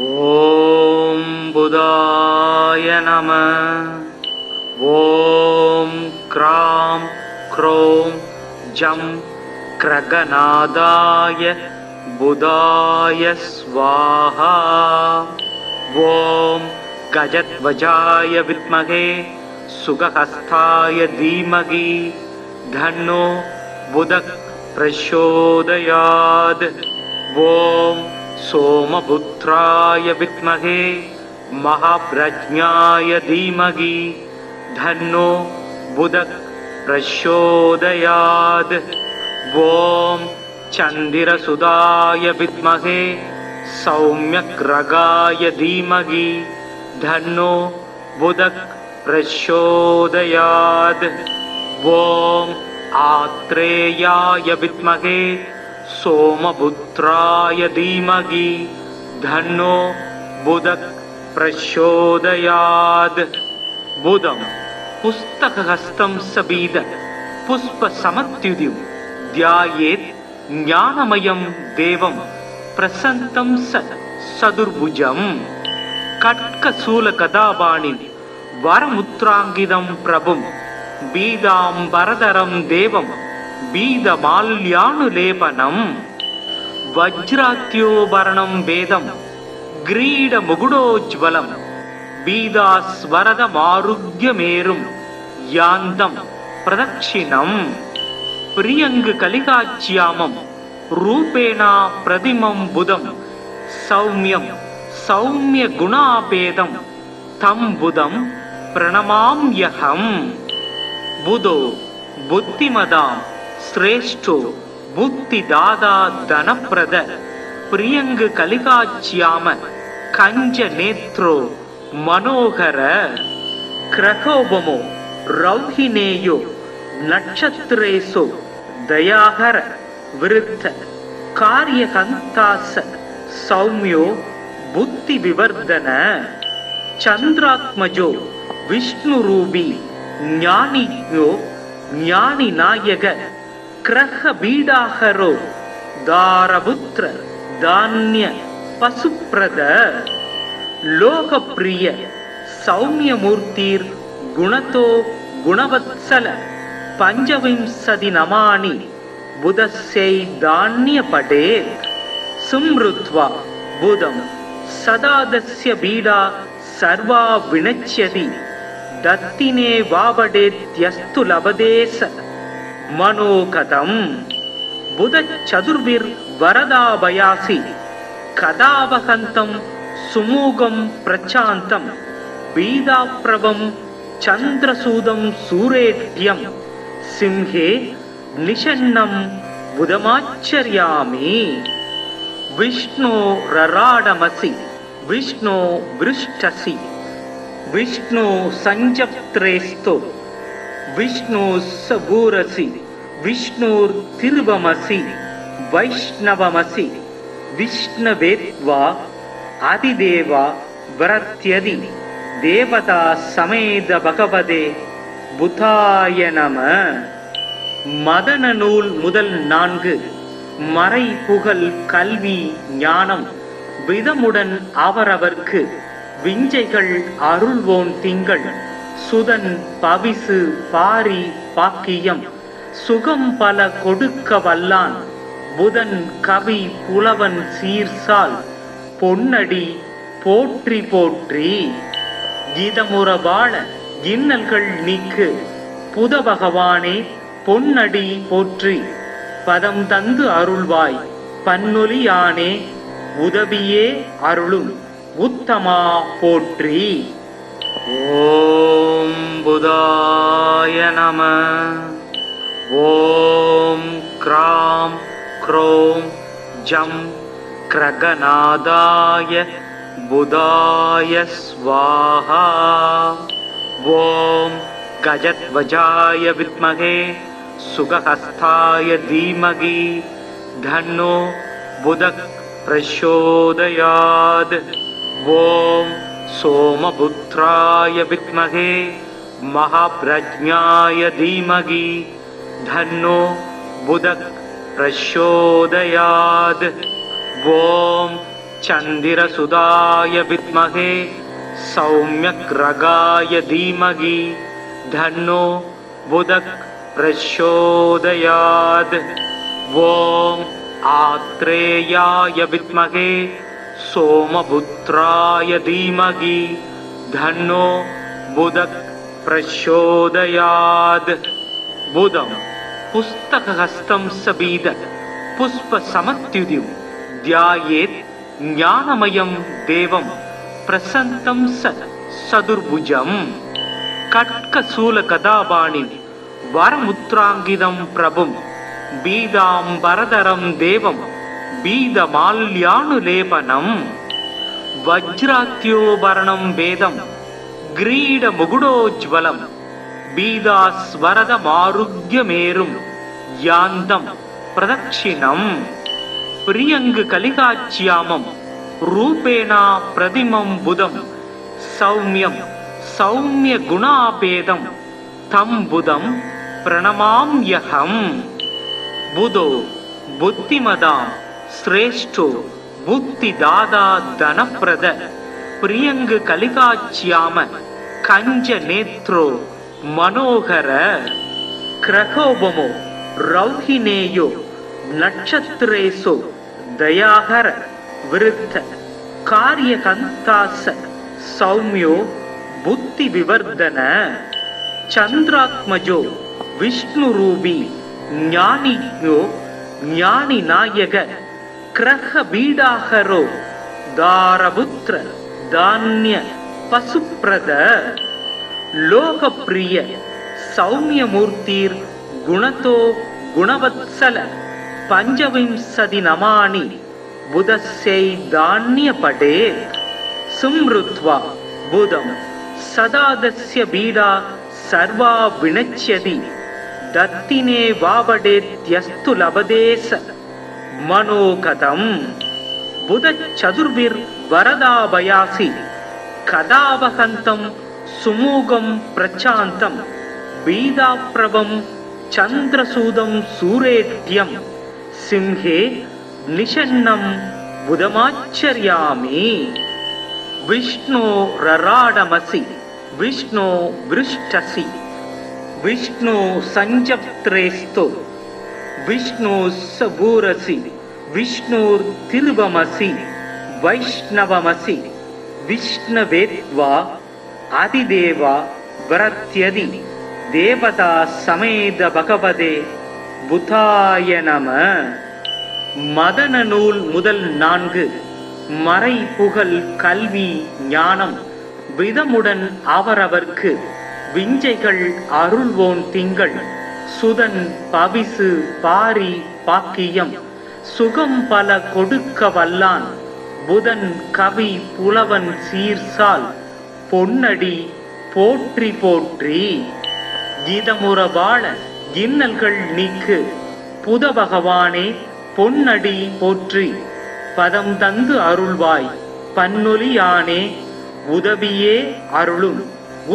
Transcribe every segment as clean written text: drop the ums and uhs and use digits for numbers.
ஓம் புதாய நம. ஓம் gram Chrome ஜம் க்ரகநாதாய புதாய ஸ்வாஹா. ஓம் கஜத்வஜாய வித்மகே சுகஹஸ்தாய தீமகி தன்னோ புதக் பிரச்சோதயாத். ஓம் सोमपुत्राय विद्महे महाप्रज्ञाय धीमहि धन्नो बुधः प्रचोदयात्. ओम चंद्रसुधाय विद्महे सौम्यग्रगाय धीमहि धन्नो बुधः प्रचोदयात्. ओम आत्रेयाय विद्महे सोमपुत्राय धीमहि धन्नो बुधः प्रचोदयात्. बुधं पुस्तकहस्तं सबीद पुष्पसमत्युदिं ध्यायेत् ज्ञानमयं देवं प्रसन्तं सदुर्भुजं. कट्कशूलगदापाणिं वरमुद्राङ्गितं प्रभुं बीदाम्बरधरं देवं बीदमाल्यानुलेपनं. वज्रात्योभरणं वेदं ग्रीडमुकुटोज्ज्वलं बीदास्वरदमारुग्यमेरुं यान्तं प्रदक्षिणं. प्रियङ्गकलिकाच्यामं रूपेण प्रतिमं बुधं सौम्यं सौम्यगुणापेदं तं बुधं प्रणमाम्यहम्. बुधो बुद्धिमदां श्रेष्ठो बुद्धिदाता धनप्रद प्रियंग कलिकाच्याम कंज नेत्रो मनोहर. क्रहोपमो रौहिणेयो नक्षत्रेषु दयाहर वृत्त कार्यहंतास सौम्यो बुद्धिविवर्धन. चंद्रात्मजो विष्णुरूपी ज्ञानियो ज्ञानी नायक क्रह बीडाहरो दारपुत्र धान्य पशुप्रद. लोकप्रिय सौम्यमूर्तिर् गुणतो गुणवत्सल पंचविंशति नमानि बुधस्यै धान्यपटे. स्मृत्वा बुधं सदादस्य बीडा सर्वा विनश्यति दत्तिने वावडेत्यस्तु लभदेश मनोकथं. बुध चतुर्भिर् वरदाभयासि कदावहन्तं सुमुखं प्रचान्तं बीदाप्रभं चन्द्रसूदं सूरेढ्यं सिंहे निषन्नं बुधमाचर्यामि. विष्णो रराडमसि विष्णो वृष्टसि विष्णु संजप्त्रेस्तो विष्णु सबूरसि विष्णुर्तिरुवमसि वैष्णवमसि विष्णवेत्वा आदिदेवा व्रत्यदि देवता समेत भगवदे बुधाय नमः. मदन नूल முதல் 4 மறை புகழ் கல்வி ஞானம் விதமுடன் அவரவர்க்கு விஞ்சைகள் அருள்வோன் திங்கள் சுதன் பவிசு பாரி பாக்கியம் சுகம் பல கொடுக்க வல்லான் புதன் கவி புலவன் சீர்சால் பொன்னடி போற்றி போற்றி. கீதமுற வாழ இன்னல்கள் நீக்கு புத பகவானே பொன்னடி போற்றி. பதம் தந்து அருள்வாய் பன்னொலியானே உதவியே அருளும் உத்தமா போற்றி. ஓம் புதாய நம. ஓம் க்ராம் க்ரோம் ஜம் க்ரகநாதாய புதாய ஸ்வாஹா. ஓம் கஜத்வஜாய வித்மகே சுகஹஸ்தாய தீமகி தன்னோ புதக் பிரச்சோதயாத். ஓம் सोमपुत्राय विद्महे महाप्रज्ञाय धीमहि धन्नो बुधः प्रचोदयात्. ओम चंद्रसुधाय विद्महे सौम्यग्रगाय धीमहि धन्नो बुधः प्रचोदयात्। ओम आत्रेयाय विद्महे सोमपुत्राय धीमहि धन्नो बुधः प्रचोदयात्। बुधं पुस्तकहस्तं सबीद पुष्पसमत्युदिं ध्यायेत् ज्ञानमयं देवं प्रसन्नं सदुर्भुजं। कट्कशूलगदापाणिं वरमुद्राङ्गितं प्रभुं बीदाम्बरधरं देवं बीदमाल्यानुलेपनं। वज्रात्योभरणं वेदं ग्रीडमुकुटोज्ज्वलं बीदास्वरदमारुग्यमेरुं यान्तं प्रदक्षिणम्। प्रियङ्गकलिकाच्यामं रूपेण प्रतिमं बुधं सौम्यं सौम्यगुणापेदं तं बुधं प्रणमाम्यहम्। बुधो बुद्धिमतां श्रेष्ठो बुद्धिदाता धनप्रद प्रियङ्गकलिकाच्याम कञ्जनेत्रो मनोहर। ग्रहोपमो रौहिणेयो नक्षत्रेषु दयाहर वृद्ध कार्यकन्तास सौम्यो बुद्धिविवर्धन। चंद्रात्मजो विष्णुरूपी ज्ञानियो ज्ञानिनायक ग्रहबीडाहरो दारपुत्र धान्य पशुप्रद। लोकप्रिय सौम्यमूर्तिर् गुणतो गुणवत्सल पंचविंशति नमानि बुधस्यै धान्यपटे। स्मृत्वा बुधं सदादस्य बीडा सर्वा विनश्यति दत्तिने वावडेत्यस्तु लभदेश मनोगतम्। बुध चतुर्भिर्वरदाभयासि कदावहन्तं सुमुखं प्रचान्तं बीदाप्रभं चन्द्रसूदं सूरेद्यं सिंहे निषन्नं बुधमाचर्यामि। विष्णो रराडमसि विष्णो वृष्टसि विष्णो संजप्त्रेस्तो विष्णो सबूरसि विष्णुर्तिरुवमसि वैष्णवमसि विष्णवेत्वा आदिदेवा वरत्यदि देवता समेत भगवदे बुधाय नमः। मदन नूल முதல் 4 மறை புகழ் கல்வி ஞானம் விதமுடன் அவரவர்க்கு விஞ்சைகள் அருள்வோன் திங்கள் சுதன் பவிசு பாரி பாக்கியம் சுகம் பல கொடுக்க வல்லான் புதன் கவி புலவன் சீர்சால் பொன்னடி போற்றி போற்றி। கீதமுற வாழ இன்னல்கள் நீக்கு புத பகவானே பொன்னடி போற்றி பதம் தந்து அருள்வாய் பன்னொலியானே உதவியே அருளும்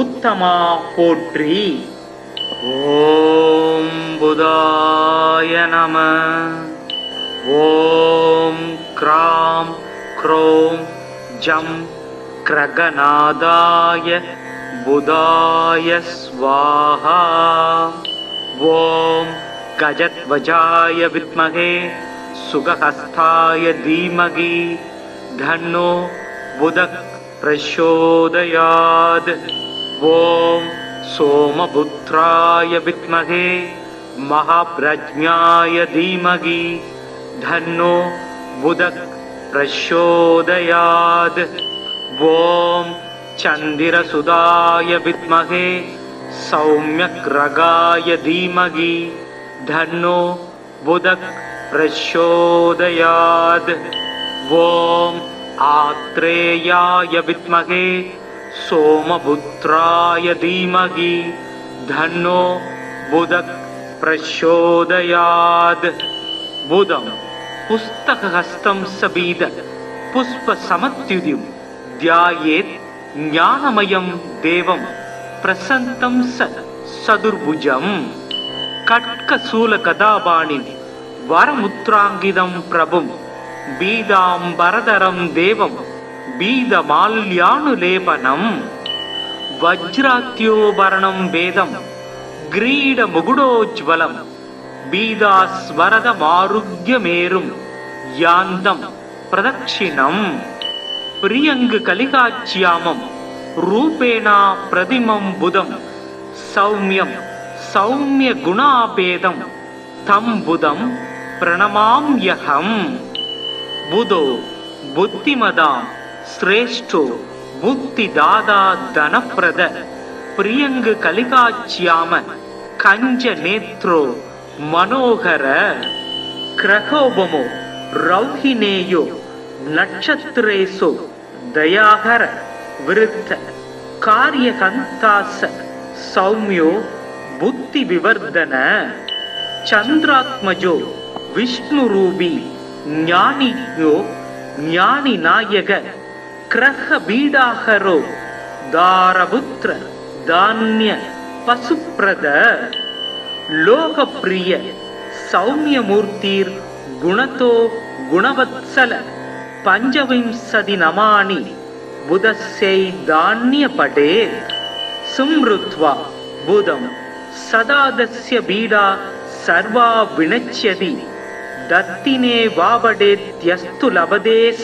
உத்தமா போற்றி। ஓம் புதாய நம। ஓம் க்ராம் க்ரோம் ஜம் கிரகநாதாய புதாய ஸ்வாஹா। ஓம் गजध्वजाय विद्महे सुगहस्ताय धीमहि धन्नो बुधः प्रचोदयात्। ओम सोमपुत्राय विद्महे महाप्रज्ञाय धीमहि धन्नो बुधः प्रचोदयात्। ओम चंद्रसुधाय विद्महे सौम्यग्रगाय धीमहि धन्नो बुधः प्रचोदयात्। ओम आत्रेयाय विद्महे सोमपुत्राय धीमहि धन्नो बुधः प्रचोदयात्। बुधं पुस्तकहस्तं सबीद पुष्पसमत्युदिं ध्यायेत् ज्ञानमयं देवं प्रसन्नं सदुर्भुजम्। कट्कशूलगदापाणिं वरमुद्राङ्गितं प्रभुं பீதாம்பரதரம் தேவம் பீதமால்யானுலேபனம் வஜ்ராத்யோபரணம் வேதம் கிரீட முகுடோஜ்வலம் பீதாஸ்வரதமாருக்யமேரும் யாந்தம் பிரதக்ஷிணம் பிரியங்கு கலிகாச்சியாமம் ரூபேணா பிரதிமம் புதம் சௌமியம் சௌமிய குணாபேதம் தம் புதம் பிரணமாம்யகம் புதோ புத்திமதாம் ஸ்ரேஷ்டோ புத்திதாதா தனப்பிரத பிரியங்கு கலிகாச்சியாம கஞ்ச நேத்ரோ மனோகர கிரகோபமோ ரௌஹினேயோ நட்சத்திரேசோ தயாகர விருத்த காரியகந்தாச சௌமியோ புத்தி விவர்தன சந்திராத்மஜோ விஷ்ணுரூபி ஞானியோ ஞானி நாயக கிரக பீடாகரோ தாரபுத்திர தானிய பசுப்ரத லோகப்பிரிய சௌமியமூர்த்திர் குணதோ குணவத்சல பஞ்சவிம்சதி நமானி புதஸ்யை தானிய படே சும்ருத்வா புதம் சதாதஸ்ய பீடா சர்வா வினச்யதி தத்தினே வாவடேத்யஸ்து லபதேச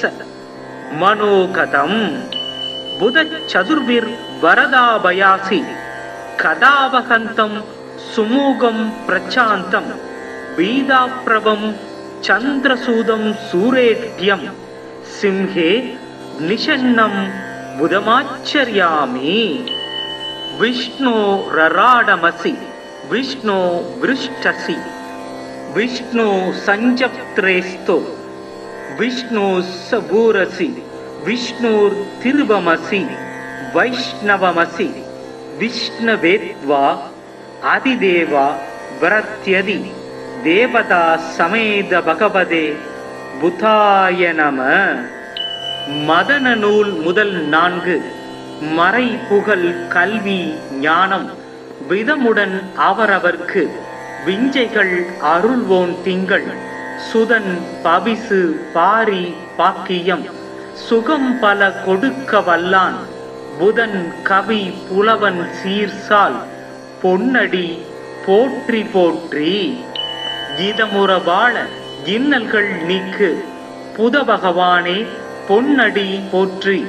மனோகதம் புத சதுர்விர் வரதாபயாசி கதாவகந்தம் சுமூகம் பிரசாந்தம் பீதாப்ரபம் சந்திரசூதம் சூரேட்யம் சிம்ஹே நிஷன்னம் புதமாச்சர்யாமி விஷ்ணோ ரராடமசி விஷ்ணோ விருஷ்டசி விஷ்ணு சஞ்சப்திரேஸ்தோ விஷ்ணு சபூரசி விஷ்ணுர் திருவமசி வைஷ்ணவமசி விஷ்ணவேத்வா அதிதேவா வரத்யதி தேவதா சமேத பகவதே புதாய நம. மதன நூல் முதல் 4 மறை புகழ் கல்வி ஞானம் விதமுடன் அவரவர்க்கு விஞ்சைகள் அருள்வோன் திங்கள் சுதன் பவிசு பாரி பாக்கியம் சுகம் பல கொடுக்க வல்லான் புதன் கவி புலவன் சீர்சால் பொன்னடி போற்றி போற்றி கீதமுற வாழ இன்னல்கள் நீக்கு புத பகவானே பொன்னடி போற்றி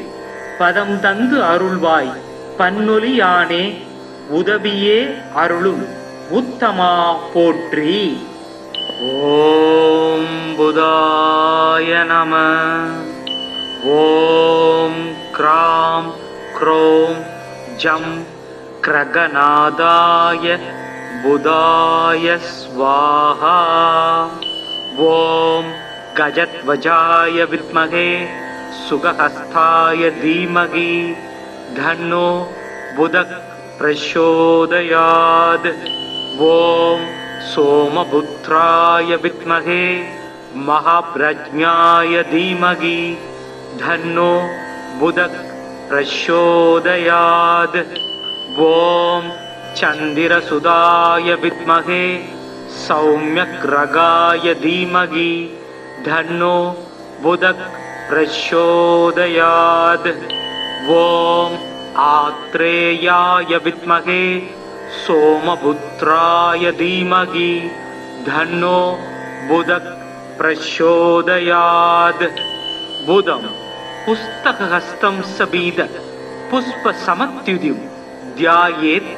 பதம் தந்து அருள்வாய் பன்னொலியானே உதவியே அருளும் உத்தமா போற்றி. ஓம் புதாய நம. ஓம் க்ராம் க்ரோம் ஜம் கிரகநாதாய புதாய ஸ்வாஹா. ஓம் கஜத்வஜாய வித்மகே சுகஹஸ்தாய தீமகி தன்னோ புதக் பிரச்சோதயாத். ஓம் சோமபுத்ராய வித்மகே மகாப்ரஜ்ஞாய தீமகி தன்னோ புதக் பிரச்சோதயாத். ஓம் சந்திரசுதாய வித்மகே சௌம்யக்ரகாய தீமகி தன்னோ புதக் பிரச்சோதயாத். ஓம் ஆத்ரேயாய வித்மகே சோமபுத்ராய தீமகி தன்னோ புதக் பிரச்சோதயாத். புதம் புஸ்தகஹஸ்தம் சபீத புஷ்ப சமத்யுதிம் தியாயேத்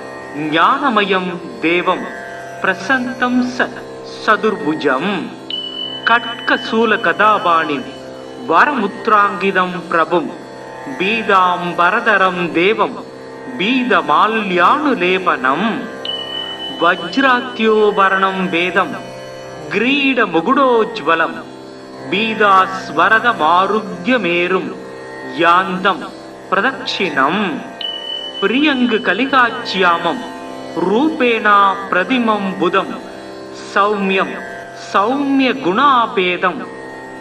ஞானமயம் தேவம் பிரசந்தம் சதுர்புஜம். கட்கசூல கதாபாணிம் வரமுத்ராங்கிதம் பிரபும் பீதாம்பரதரம் தேவம் பீதமால்யானுலேபனம் வஜ்ராத்யோபரணம் வேதம் கிரீட முகுடோஜ்வலம் பீதாஸ்வரதமாருக்யமேரும் யாந்தம் பிரதக்ஷிணம் பிரியங்கு கலிகாச்சியாமம் ரூபேணா பிரதிமம் புதம் சௌமியம் சௌமிய குணாபேதம்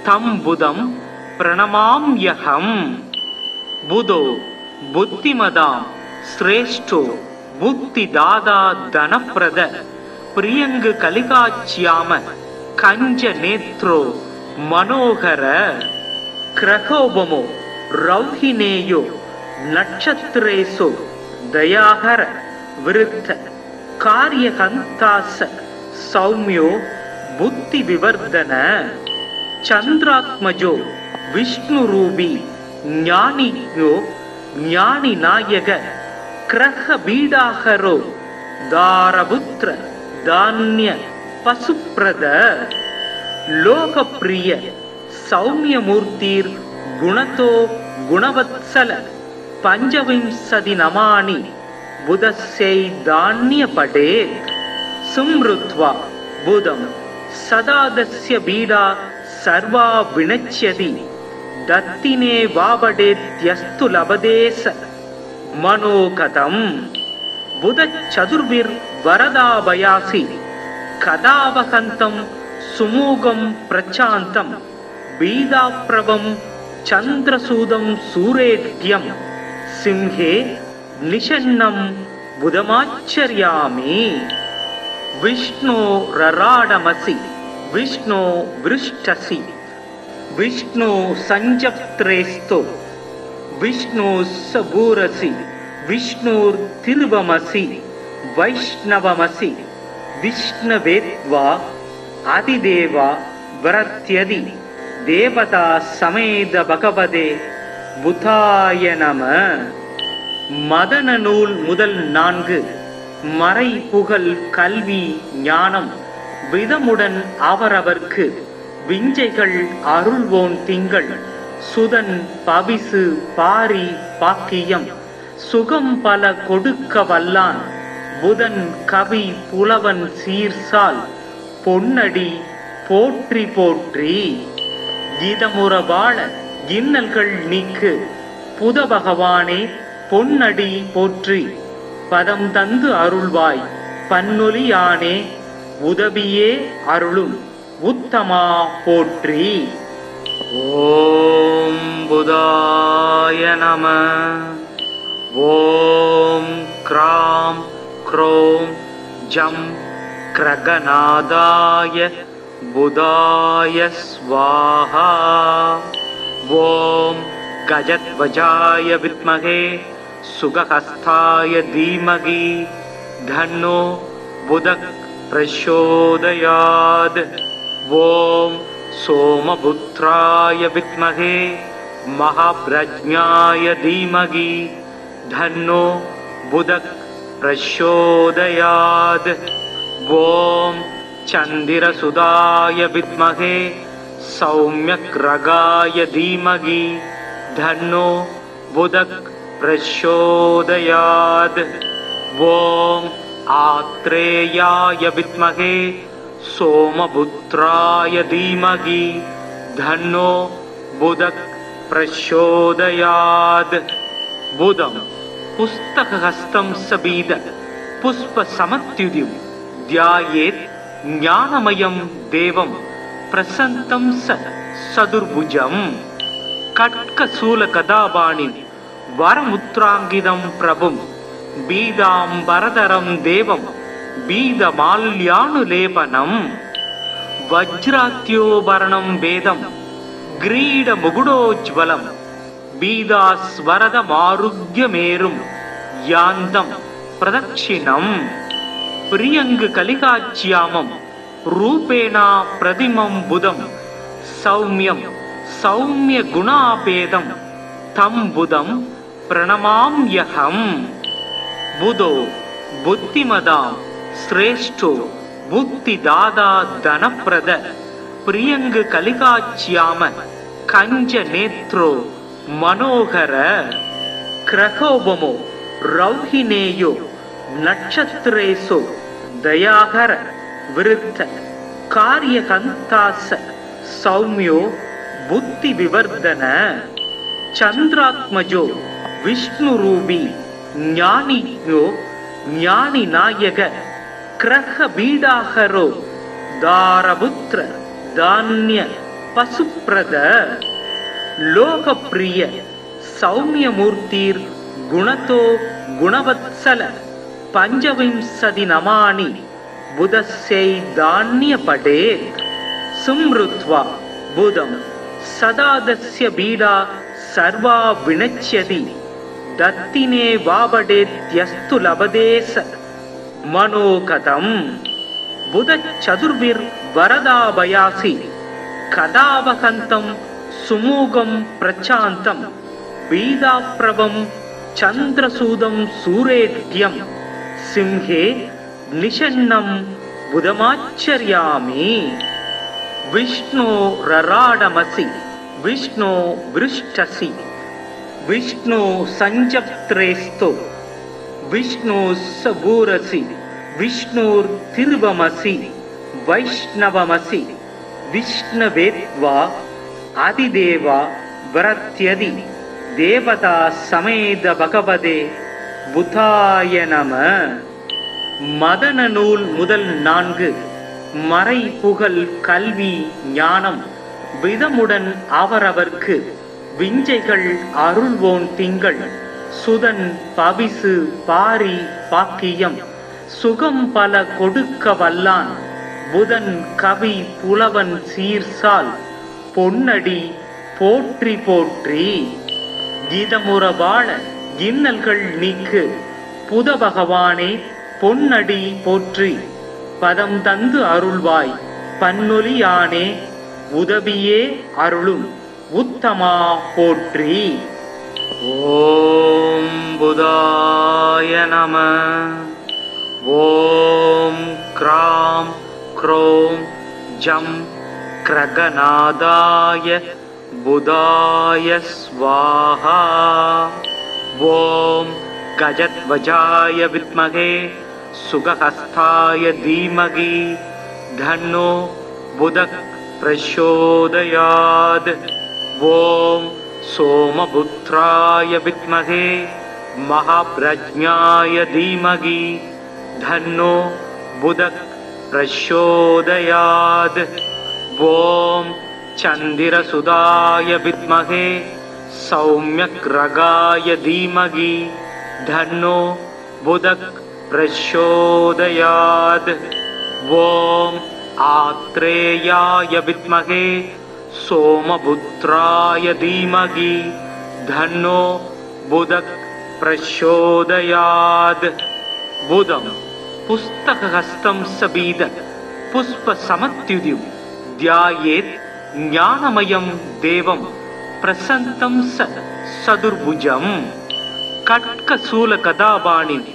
தம் புதம் பிரணமாம்யகம் புதோ புத்திமதாம் ஸ்ரேஷ்டோ புத்திதாதா தனப்பிரத பிரியங்கு கலிகாச்சியாம கஞ்ச நேத்ரோ मनोहर क्रहोपमो रौहिणेयो नक्षत्रेषु दयाहर विरुद्ध कार्यहन्तास सौम्यो बुद्धिविवर्धन चंद्रात्मजो विष्णुरूपी ज्ञानियो ज्ञानिनायक क्रहबीडाहरो दारपुत्र धान्य पशुप्रद लोकप्रिय सौम्यमूर्तिर् गुणतो गुणवत्सल पंचविंशति नमानि बुधस्यै धान्यपटे सुमृत्वा बुधं सदादस्य बीडा सर्वा विनश्यति दत्तिने वावडेत्यस्तु लभदेश मनोगतम् बुध चतुर्भिर् वरदाभयासि कदावहन्तं सुमूगं प्रचान्तं बीदाप्रभं चन्द्रसूदं सूरेड्यं सिंहे निषन्नं बुधमाचर्यामि विष्णो रराडमसि विष्णो वृष्टसि विष्णु संजप्त्रेस्तो विष्णु सबूरसि विष्णुर्तिरुवमसि वैष्णवमसि विष्णवेत्वा आदिदेवा वरत्यदि देवता समेत भगवदे बुधाय नमः मदन नूल முதல் 4 மறை புகழ் கல்வி ஞானம் விதமுடன் அவரவர்க்கு விஞ்சைகள் அருள்வோன் திங்கள் சுதன் பவிசு பாரி பாக்கியம் சுகம் பல கொடுக்க வல்லான் புதன் கவி புலவன் சீர்சால் பொன்னடி போற்றி போற்றி கீதமுற வாழ இன்னல்கள் நீக்கு புத பகவானே பொன்னடி போற்றி பதம் தந்து அருள்வாய் பன்னொலியானே உதவியே அருளும் உத்தமா போற்றி. ஓம் புதாய நம. ஓம் க்ராம் க்ரோம் ஜம் கிரகநாதாய புதாய ஸ்வாஹா. ஓம் கஜத்வஜாய வித்மகே சுகஹஸ்தாய தீமகி தன்னோ புதக் பிரச்சோதயாத். ஓம் सोमपुत्राय विद्महे महाप्रज्ञाय धीमहि धन्नो बुधः प्रचोदयात्. ओम चंद्रसुदाय विद्महे सौम्यग्रगाय धीमहि धन्नो बुधः प्रचोदयात्. ओम आत्रेयाय विद्महे सोमपुत्राय धीमहि धन्नो बुधः प्रचोदयात्. बुधं पुस्तकहस्तं सबीद पुष्पसमत्युदिं ध्यायेत् ज्ञानमयं देवं प्रसन्तं सदुर्भुजं. खड्गशूलगदापाणिं वरमुद्राङ्गितं प्रभुं बीदाम्बरधरं देवं बीदमाल्यानुलेपनं. वज्रात्योभरणं वेदं ग्रीडमुकुटोज्ज्वलं बीदास्वरदमारुग्यमेरुं यान्तं प्रदक्षिणं. प्रियङ्गकलिकाज्यामं रूपेण प्रतिमं बुधं सौम्यं सौम्यगुणापेदं तं बुधं प्रणमाम्यहम्. बुधो बुद्धिमदां श्रेष्ठो बुद्धिदाता धनप्रद प्रियंग कलिकाच्याम कंज नेत्रो मनोहर क्रहोपमो रौहिणेयो नक्षत्रेषु दयाहर विरुद्ध कार्यहन्तास सौम्यो बुद्धिविवर्धन चंद्रात्मजो विष्णुरूपी ज्ञानियो ज्ञानिनायक क्रहबीडाहरो दारपुत्र धान्य पशुप्रद लोकप्रिय सौम्यमूर्तिर् गुणतो गुणवत्सल पंचविंशति नमानि बुधस्यै धान्यपटे सुमृत्वा बुधं सदादस्य बीडा सर्वा विनच्यति दत्तिने वावडेत्यस्तु लभदेस मनोकथं बुध चतुर्भिर्वरदाभयासि कदावकन्तं सुमूगं प्रचान्तं बीदाप्रभं चन्द्रसूदं सूरेड्यं सिंहे निषन्नं बुधमाचर्यामि विष्णो रराडमसि विष्णो वृष्टसि विष्णु संजप्त्रेस्तो विष्णु सबूरसि विष्णुर्तिर्वमसि वैष्णवमसि विष्णवेत्वा आदिदेवा वरत्यदि देवता समेत भगवदे बुधाय नमः மதன நூல் முதல் 4 மறை புகழ் கல்வி ஞானம் விதமுடன் அவரவர்க்கு விஞ்சைகள் அருள்வோன் திங்கள் சுதன் பவிசு பாரி பாக்கியம் சுகம் பல கொடுக்க வல்லான் புதன் கவி புலவன் சீர்சால் பொன்னடி போற்றி போற்றி கீதமுற வாழ இன்னல்கள் நீக்கு புத பகவானே பொன்னடி போற்றி பதம் தந்து அருள்வாய் பன்னொலியானே உதவியே அருளும் உத்தமா போற்றி. ஓம் புதாய நம. ஓம் க்ராம் க்ரோம் ஜம் கிரகநாதாய புதாய ஸ்வாஹா. ஓம் கஜத்வஜாய வித்மகே சுகஹஸ்தாய தீமகி தன்னோ புதக் பிரச்சோதயாத். ஓம் சோமபுத்ராய வித்மகே மகாப்ரஜ்ஞாய தீமகி தன்னோ புதக் பிரச்சோதயாத். ஓம் சந்திரசுதாய வித்மகே சௌம்யக்ரகாய தீமகி தன்னோ புதக் பிரச்சோதயாத். ஓம் ஆத்ரேயாய வித்மகே சோமபுத்ராய தீமகி தன்னோ புதக் பிரச்சோதயாத். புதம் புஸ்தகஹஸ்தம் சபீத புஷ்ப சமத்யுதிம் தியாயேத் ஞானமயம் தேவம் பிரசந்தம் சதுர்புஜம். கட்கசூல கதாபாணிம்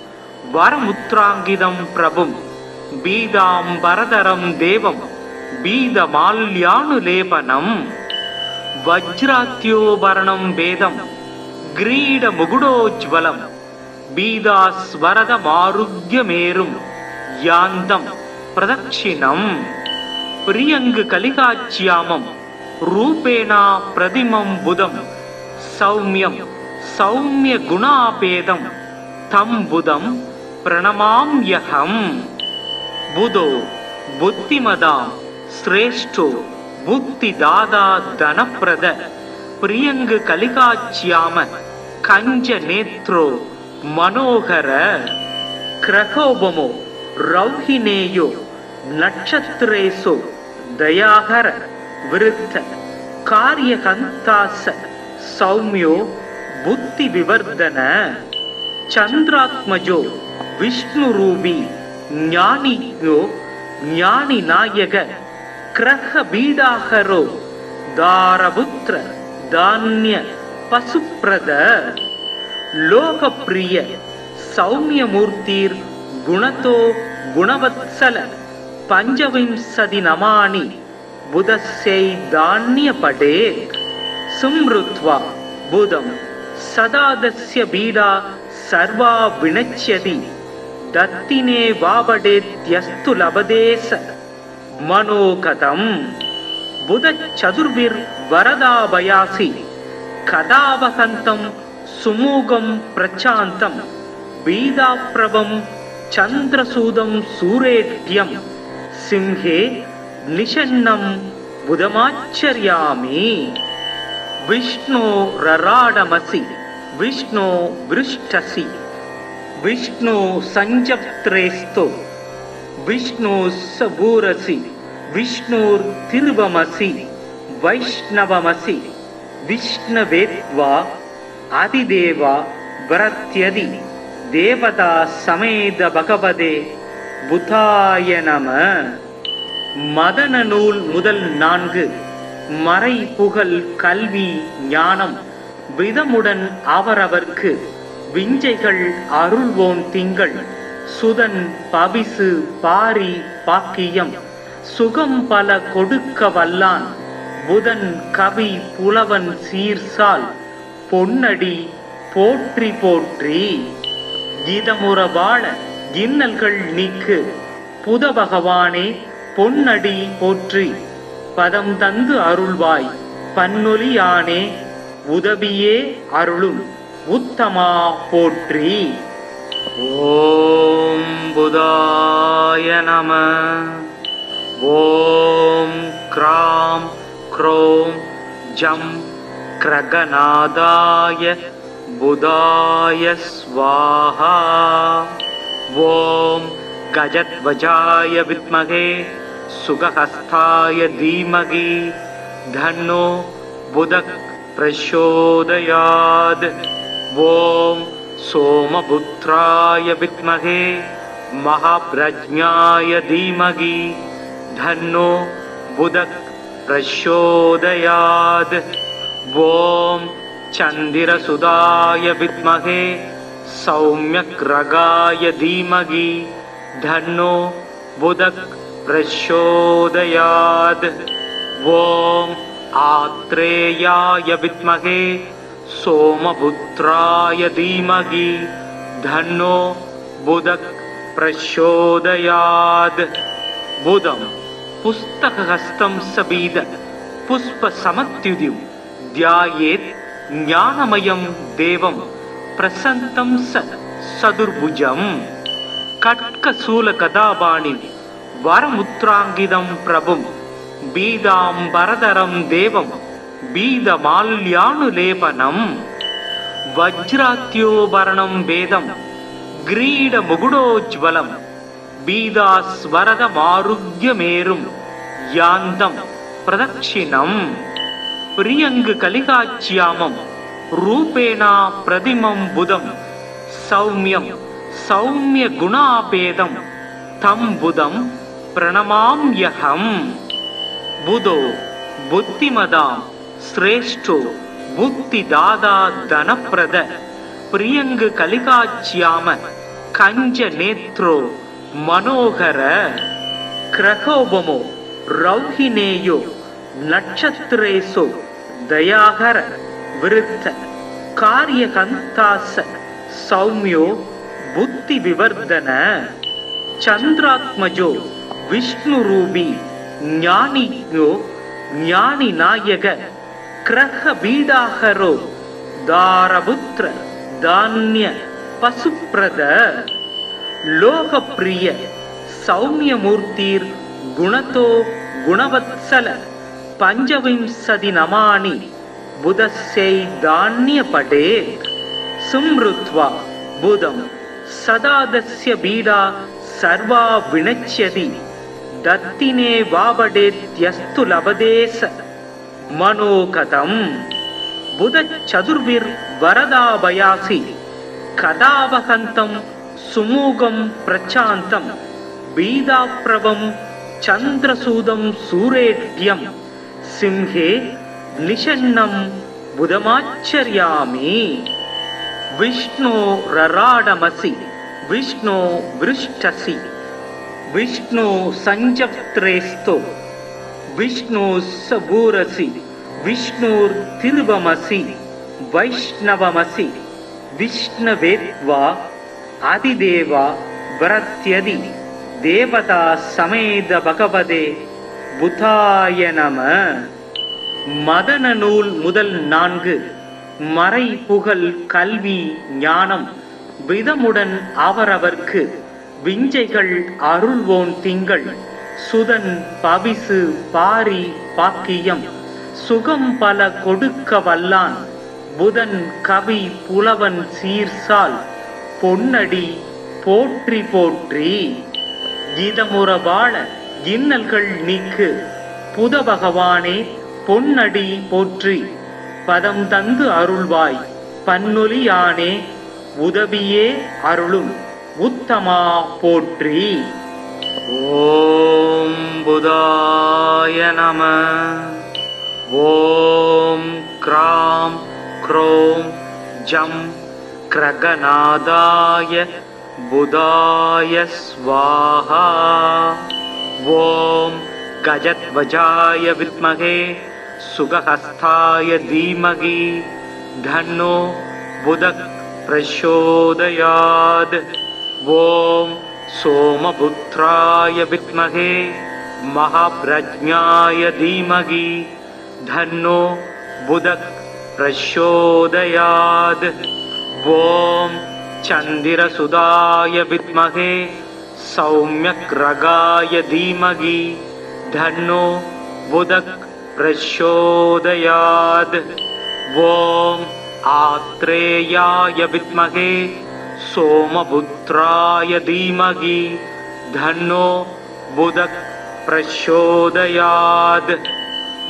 வரமுத்ராங்கிதம் பிரபும் பீதாம்பரதரம் தேவம் பீதமால்யானுலேபனம். வஜ்ராத்யோபரணம் வேதம் கிரீட முகுடோஜ்வலம் பீதாஸ்வரதமாருக்யமேரும் யாந்தம் பிரதட்சிணம். பிரியங்கு கலிகாச்சியாமம் ரூபேணா பிரதிமம் புதம் சௌமியம் சௌமிய குணாபேதம் தம் புதம் பிரணமாம்யகம். புதோ புத்திமதாம் ஸ்ரேஷ்டோ புத்திதாதா தனப்பிரத பிரியங்கு கலிகாச்சியாம கஞ்ச நேத்ரோ மனோகர. கிரகோபமோ ரௌஹினேயோ நட்சத்திரேசோ தயாகர விருத்த காரியகந்தாச சௌமியோ புத்தி விவர்தன. சந்திராத்மஜோ விஷ்ணுரூபி ஞானியோ ஞானி நாயக கிரக பீடாகரோ தாரபுத்திர தானிய பசுப்ரத. லோகப்பிரிய சௌமியமூர்த்திர் குணதோ குணவத்சல பஞ்சவிம்சதி நமானி புதஸ்யை தானிய படே. சும்ருத்வா புதம் சதாதஸ்ய பீடா சர்வா வினச்யதி தத்தினே வாவடேத்யஸ்து லபதேச மனோகதம். புத சதுர்பிர் வரதாபயாசி கதாவகந்தம் சுமூகம் பிரச்சாந்தம் பீதாப்ரபம் சந்திரசூதம் சூரேட்யம் சிம்ஹே நிஷன்னம் புதமாச்சர்யாமி. விஷ்ணோ ரராடமசி விஷ்ணோ விருஷ்டசி விஷ்ணு சஞ்சப்த்ரேஸ்தோ விஷ்ணு சபூரசி விஷ்ணுர் திருவமசி வைஷ்ணவமசி விஷ்ணவேத்வா அதிதேவா வரத்யதி தேவதா சமேத பகவதே புதாய நம. மதன நூல் முதல் 4 மறை புகழ் கல்வி ஞானம் விதமுடன் அவரவர்க்கு விஞ்சைகள் அருள்வோன் திங்கள் சுதன் பவிசு பாரி பாக்கியம் சுகம் பல கொடுக்க வல்லான் புதன் கவி புலவன் சீர்சால் பொன்னடி போற்றி போற்றி. கீதமுற வாழ இன்னல்கள் நீக்கு புத பகவானே பொன்னடி போற்றி. பதம் தந்து அருள்வாய் பன்னொலியானே உதவியே அருளும் உத்தமா போற்றி. ஓம் புதாய நம. ஓம் க்ராம் க்ரோம் ஜம் கிரகநாதாய புதாய ஸ்வாஹா. ஓம் கஜத்வஜாய வித்மகே சுகஹஸ்தாய தீமகி தன்னோ புதக் பிரச்சோதயாத். ஓம் சோமபுத்ராய வித்மகே மகாப்ரஜ்ஞாய தீமகி தன்னோ புதக் பிரச்சோதயாத். ஓம் சந்திரசுதாய வித்மகே சௌம்யக்ரகாய தீமகி தன்னோ புதக் பிரச்சோதயாத். ஓம் ஆத்ரேயாய வித்மகே சோமபுத்ராய தீமகி தன்னோ புதக் பிரச்சோதயாத். புதம் புஸ்தகஹஸ்தம் சபீத புஷ்ப சமத்யுதிம் தியாயேத் ஞானமயம் தேவம் பிரசந்தம் சதுர்புஜம். கட்கசூல கதாபாணி வரமுத்ராங்கிதம் பிரபும் பீதாம்பரதரம் தேவம் பீதமால்யானுலேபனம். வஜ்ராத்யோபரணம் வேதம் கிரீட முகுடோஜ்வலம் பீதாஸ்வரதமாருக்யமேரும் யாந்தம் பிரதக்ஷிணம். பிரியங்கு கலிகாச்சியாமம் ரூபேணா பிரதிமம் புதம் சௌமியம் சௌமிய குணாபேதம் தம் புதம் பிரணமாம்யகம். புதோ புத்திமதாம் சிரேஷ்டோ புத்திதாதா தனப்பிரத பிரியங்கு கலிகாச்சியாம கஞ்ச நேத்ரோ மனோகர. கிரகோபமோ ரௌஹினேயோ நட்சத்திரேசோ தயாகர விருத்த காரியகந்தாச சௌமியோ புத்தி விவர்தன. சந்திராத்மஜோ விஷ்ணுரூபி ஞானியோ ஞானி நாயக கிரக பீடாகரோ தாரபுத்திர தானிய பசுப்ரத. லோகப்பிரிய சௌமியமூர்த்திர் குணதோ குணவத்சல பஞ்சவிம்சதி நமானி புதஸ்யை தானிய படே. சும்ருத்வா புதம் சதாதஸ்ய பீடா சர்வா வினச்யதி தத்தினே வாபடேத்யஸ்து லபதேச மனோகதம். புத சதுர்விர் வரதாபயாசி கதாவகந்தம் சுமூகம் பிரசாந்தம் பீதாப்ரவம் சந்திரசூதம் சூரேட்யம் சிம்ஹே நிஷன்னம் புதமாச்சர்யாமி. விஷ்ணோ ரராடமசி விஷ்ணோ விருஷ்டசி விஷ்ணோ சஞ்சப்திரேஸ்தோ விஷ்ணோ சபூரசி விஷ்ணோர் திருவமசி வைஷ்ணவமசி விஷ்ணவேத்வா அதிதேவா வரத்யதி தேவதா சமேத பகவதே புதாய நம. மதன நூல் முதல் 4 மறை புகழ் கல்வி ஞானம் விதமுடன் அவரவர்க்கு விஞ்சைகள் அருள்வோன் திங்கள் சுதன் பவிசு பாரி பாக்கியம் சுகம் பல கொடுக்க வல்லான் புதன் கவி புலவன் சீர்சால் பொன்னடி போற்றி போற்றி. கீதமுற வாழ இன்னல்கள் நீக்கு புத பகவானே பொன்னடி போற்றி பதம் தந்து அருள்வாய் பன்னொலியானே உதவியே அருளும் உத்தமா போற்றி. ஓம் புதாய நம. ஓம் க்ராம் க்ரோம் ஜம் கிரகநாதாய புதாய ஸ்வாஹா. ஓம் கஜத்வஜாய வித்மகே சுகஹஸ்தாய தீமகி தன்னோ புதக் பிரச்சோதயாத். ஓம் சோமபுத்ராய வித்மகே மகாப்ரஜ்ஞாய தீமகி தன்னோ புதக் பிரச்சோதயாத். ஓம் சந்திரசுதாய வித்மகே சௌம்யக்ரகாய தீமகி தன்னோ புதக் பிரச்சோதயாத். ஓம் ஆத்ரேயாய வித்மகே சோமபுத்ராய தீமகி தன்னோ புதக் பிரச்சோதயாத்.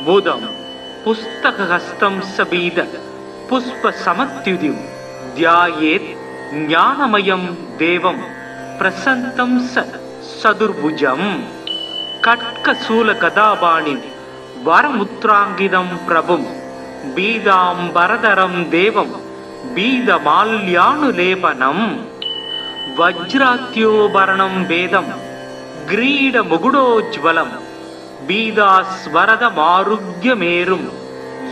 புதம் புஸ்தகஹஸ்தம் சபீத புஷ்ப சமத்யுதிம் தியாயேத் ஞானமயம் தேவம் பிரசந்தம் சதுர்புஜம். கட்கசூல கதாபாணிம் வரமுத்ராங்கிதம் பிரபும் பீதாம்பரதரம் தேவம் பீதமால்யானுலேபனம். வஜ்ராத்யோபரணம் வேதம் கிரீட முகுடோஜ்வலம் பீதாஸ்வரதமாருக்யமேரும்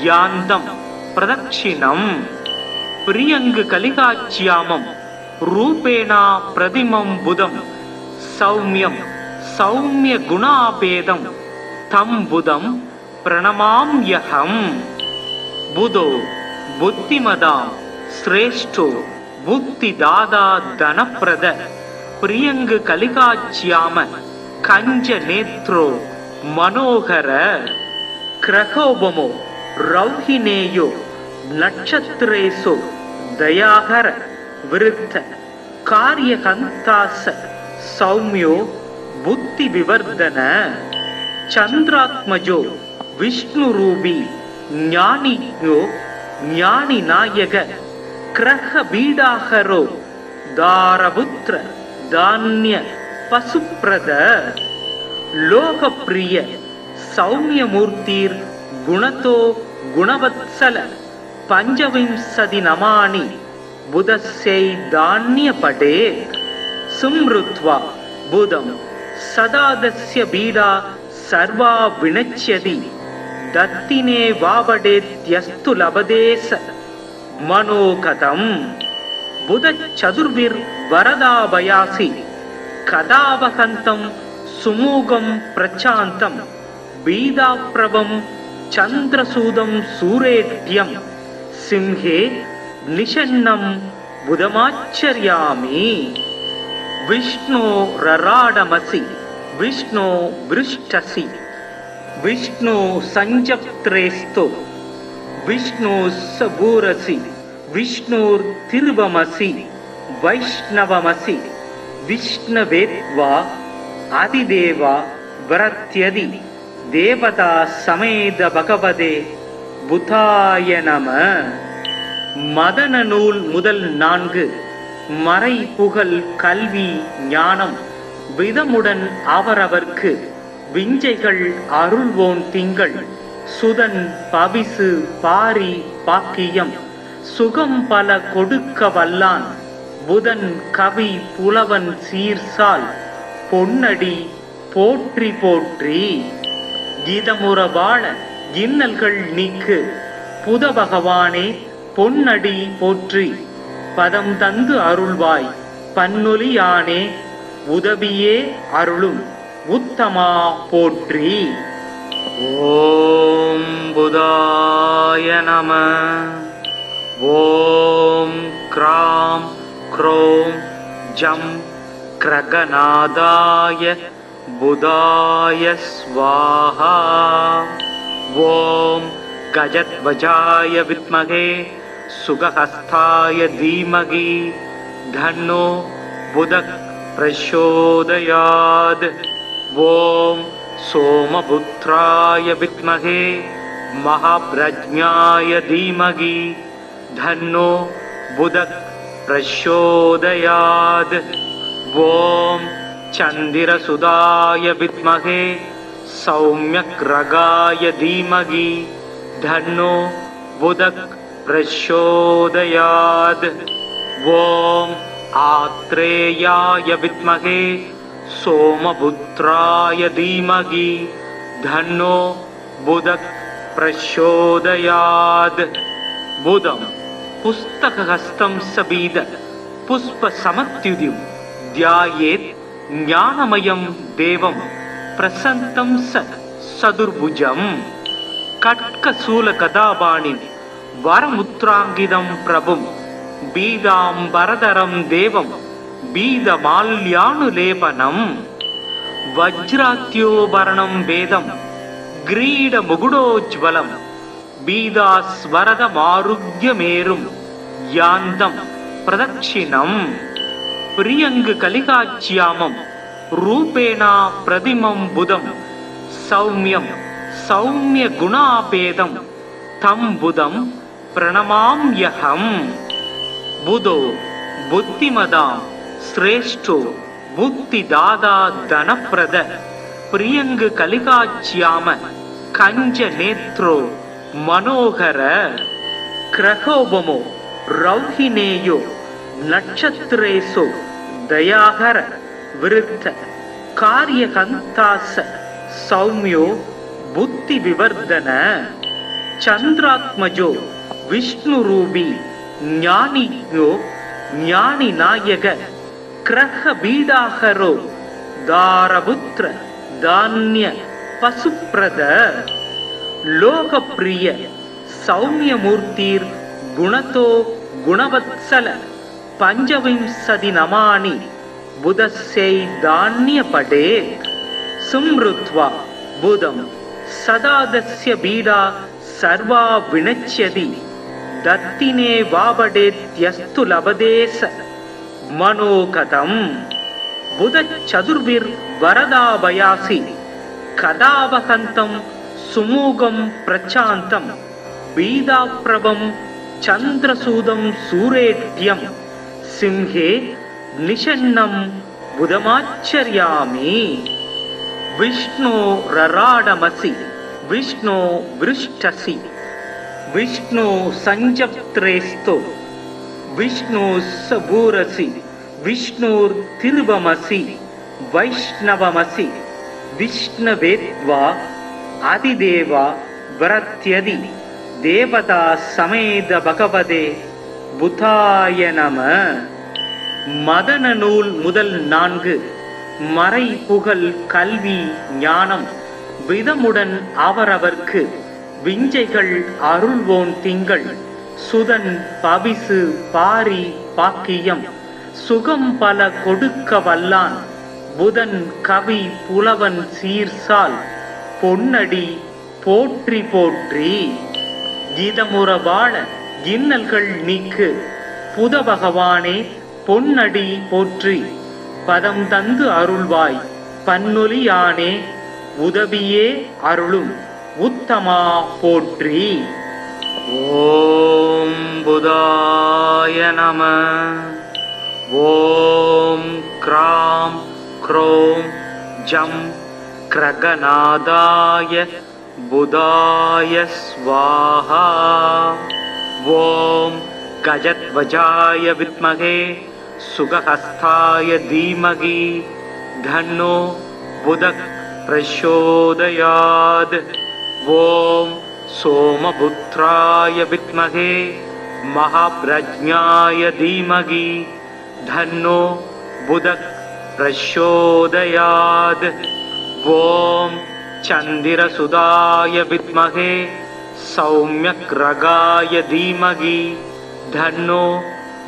யாந்தம் பிரதக்ஷிணம். பிரியங்கு கலிகாச்சியாமம் ரூபேணா பிரதிமம் புதம் சௌமியம் சௌமிய குணாபேதம் தம் புதம் பிரணமாம்யஹம். புதோ புத்திமதாம் ஸ்ரேஷ்டோ புத்திதாதா தனப்பிரத பிரியங்கு கலிகாச்சியாம கஞ்ச நேத்ரோ மனோகர. கிரகோபமோ ரௌஹினேயோ நட்சத்திரேசோ தயாகர விருத்த காரியகந்தாச சௌமியோ புத்தி விவர்தன. சந்திராத்மஜோ விஷ்ணுரூபி ஞானியோ ஞானி நாயக கிரக பீடாகரோ தாரபுத்திர தானிய பசுப்ரத. லோகப்பிரிய சௌமியமூர்த்திர் குணதோ குணவத்சல பஞ்சவிம்சதி நமானி புதஸ்யை தானிய படே. சும்ருத்வா புதம் சதாதஸ்ய பீடா சர்வா வினச்யதி தத்தினே வாவடேத்யஸ்து லபதேச மனோகதம். புத சதுர்விர் வரதாபயாசி கதாவகந்தம் சுமூகம் பிரசாந்தம் பீதாப்ரபம் சந்திரசூதம் சூரேட்யம் சிம்ஹே நிஷன்னம் புதமாச்சர்யாமி. விஷ்ணோ ரராடமசி விஷ்ணோ விருஷ்டசி விஷ்ணு சஞ்சப்திரேஸ்தோ விஷ்ணு சபூரசி விஷ்ணுர் திருவமசி வைஷ்ணவமசி விஷ்ணவேத்வா அதிதேவா வரத்யதி தேவதா சமேத பகவதே புதாய நம. மதன நூல் முதல் 4 மறை புகழ் கல்வி ஞானம் விதமுடன் அவரவர்க்கு விஞ்சைகள் அருள்வோன் திங்கள் சுதன் பவிசு பாரி பாக்கியம் சுகம் பல கொடுக்க வல்லான் புதன் கவி புலவன் சீர்சால் பொன்னடி போற்றி போற்றி. கீதமுற வாழ இன்னல்கள் நீக்கு புத பகவானே பொன்னடி போற்றி பதம் தந்து அருள்வாய் பன்னொலியானே உதவியே அருளும் உத்தமா போற்றி. ஓம் புதாய நம. ஓம் க்ராம் க்ரோம் ஜம் கிரகநாதாய புதாய ஸ்வாஹா. ஓம் கஜத்வஜாய வித்மகே சுகஹஸ்தாய தீமகி தன்னோ புதக் பிரச்சோதயாத். ஓம் சோமபுத்ராய வித்மகே महाप्रज्ञाय धीमहि धन्नो बुधः प्रचोदयात्। ॐ चन्दिरसुधाय विद्महे सौम्यग्रगाय धीमहि धन्नो बुधः प्रचोदयात्। ॐ आत्रेयाय विद्महे सोमपुत्राय धीमहि धन्नो बुधः प्रचोदयात्। बुधं पुस्तकहस्तं सबीद पुष्पसमत्युदिं ध्यायेत् ज्ञानमयं देवं प्रसन्नं सदुर्भुजं। कट्कशूलगदापाणिं वरमुद्राङ्गितं प्रभुं बीदाम्बरधरं देवं बीदमाल्यानुलेपनं। वज्राद्योभरणं वेदं ग्रीडमुकुटोज्ज्वलं बीदास्वरदमारुह्यमेरुं यान्तं प्रदक्षिणं। प्रियङ्गकलिकाच्यामं रूपेण प्रतिमं बुधं सौम्यं सौम्यगुणापेदं तं बुधं प्रणमाम्यहम्। बुधो बुद्धिमतां श्रेष्ठो बुद्धिदाता धनप्रद प्रियङ्गकलिकाच्याम कञ्जनेत्रो मनोहर। ग्रहोपमो रौहिणेयो नक्षत्रेषु दयाकर वृत्त कार्यहन्तास सौम्यो बुद्धिविवर्धन। चन्द्रात्मजो विष्णुरूपी ज्ञानिज्ञो ज्ञानिनायक ग्रहबीडाहरो दारपुत्र धान्य पशुप्रद। लोकप्रिय सौम्यमूर्तिर् गुणतो गुणवत्सल पंचविंशति नमानि बुधस्यै धान्यपटे। सुमृत्वा बुधं सदादस्य बीडा सर्वा विनश्यति दत्तिने वावडेत्यस्तु लभदेश मनोगतं। बुधचतुर्भिर्वरदाभयासि कदावहन्तं सुमुखं प्रचान्तं बीदाप्रभं चन्द्रसूदं सूरेट्यं सिंहे निषन्नं बुधमाचर्यामि। विष्णो रराडमसि विष्णो वृष्टसि विष्णो संजप्त्रेस्तो विष्णो सबूरसि विष्णुर्तिरुवमसि वैष्णवमसि विष्णवेत्वा आदिदेवा वरत्यदि देवता समेत भगवदे बुधाय नमः। மதன நூல் முதல் 4 மறை புகழ் கல்வி ஞானம் விதமுடன் அவரவர்க்கு விஞ்சைகள் அருள்வோன் திங்கள் சுதன் பவிசு பாரி பாக்கியம் சுகம் பல கொடுக்க வல்லான் புதன் கவி புலவன் சீர்சால் பொன்னடி போற்றி போற்றி. இதமுற வாழ இன்னல்கள் நீக்கு புத பகவானே பொன்னடி போற்றி. பதம் தந்து அருள்வாய் பன்னொலியானே உதவியே அருளும் உத்தமா போற்றி. ஓம் புதாய நம. ஓம் க்ராம் க்ரோம் ஜம் கிரகநாதாய புதாய ஸ்வாஹா. ஓம் கஜத்வஜாய வித்மகே சுகஹஸ்தாய தீமகி தன்னோ புதக் பிரச்சோதயாத். ஓம் சோமபுத்ராய வித்மகே மகாப்ரஜ்ஞாய தீமகி தன்னோ புதக் பிரச்சோதயாத். ஓம் சந்திரசுதாய வித்மகே சௌம்யக்ரகாய தீமகி தன்னோ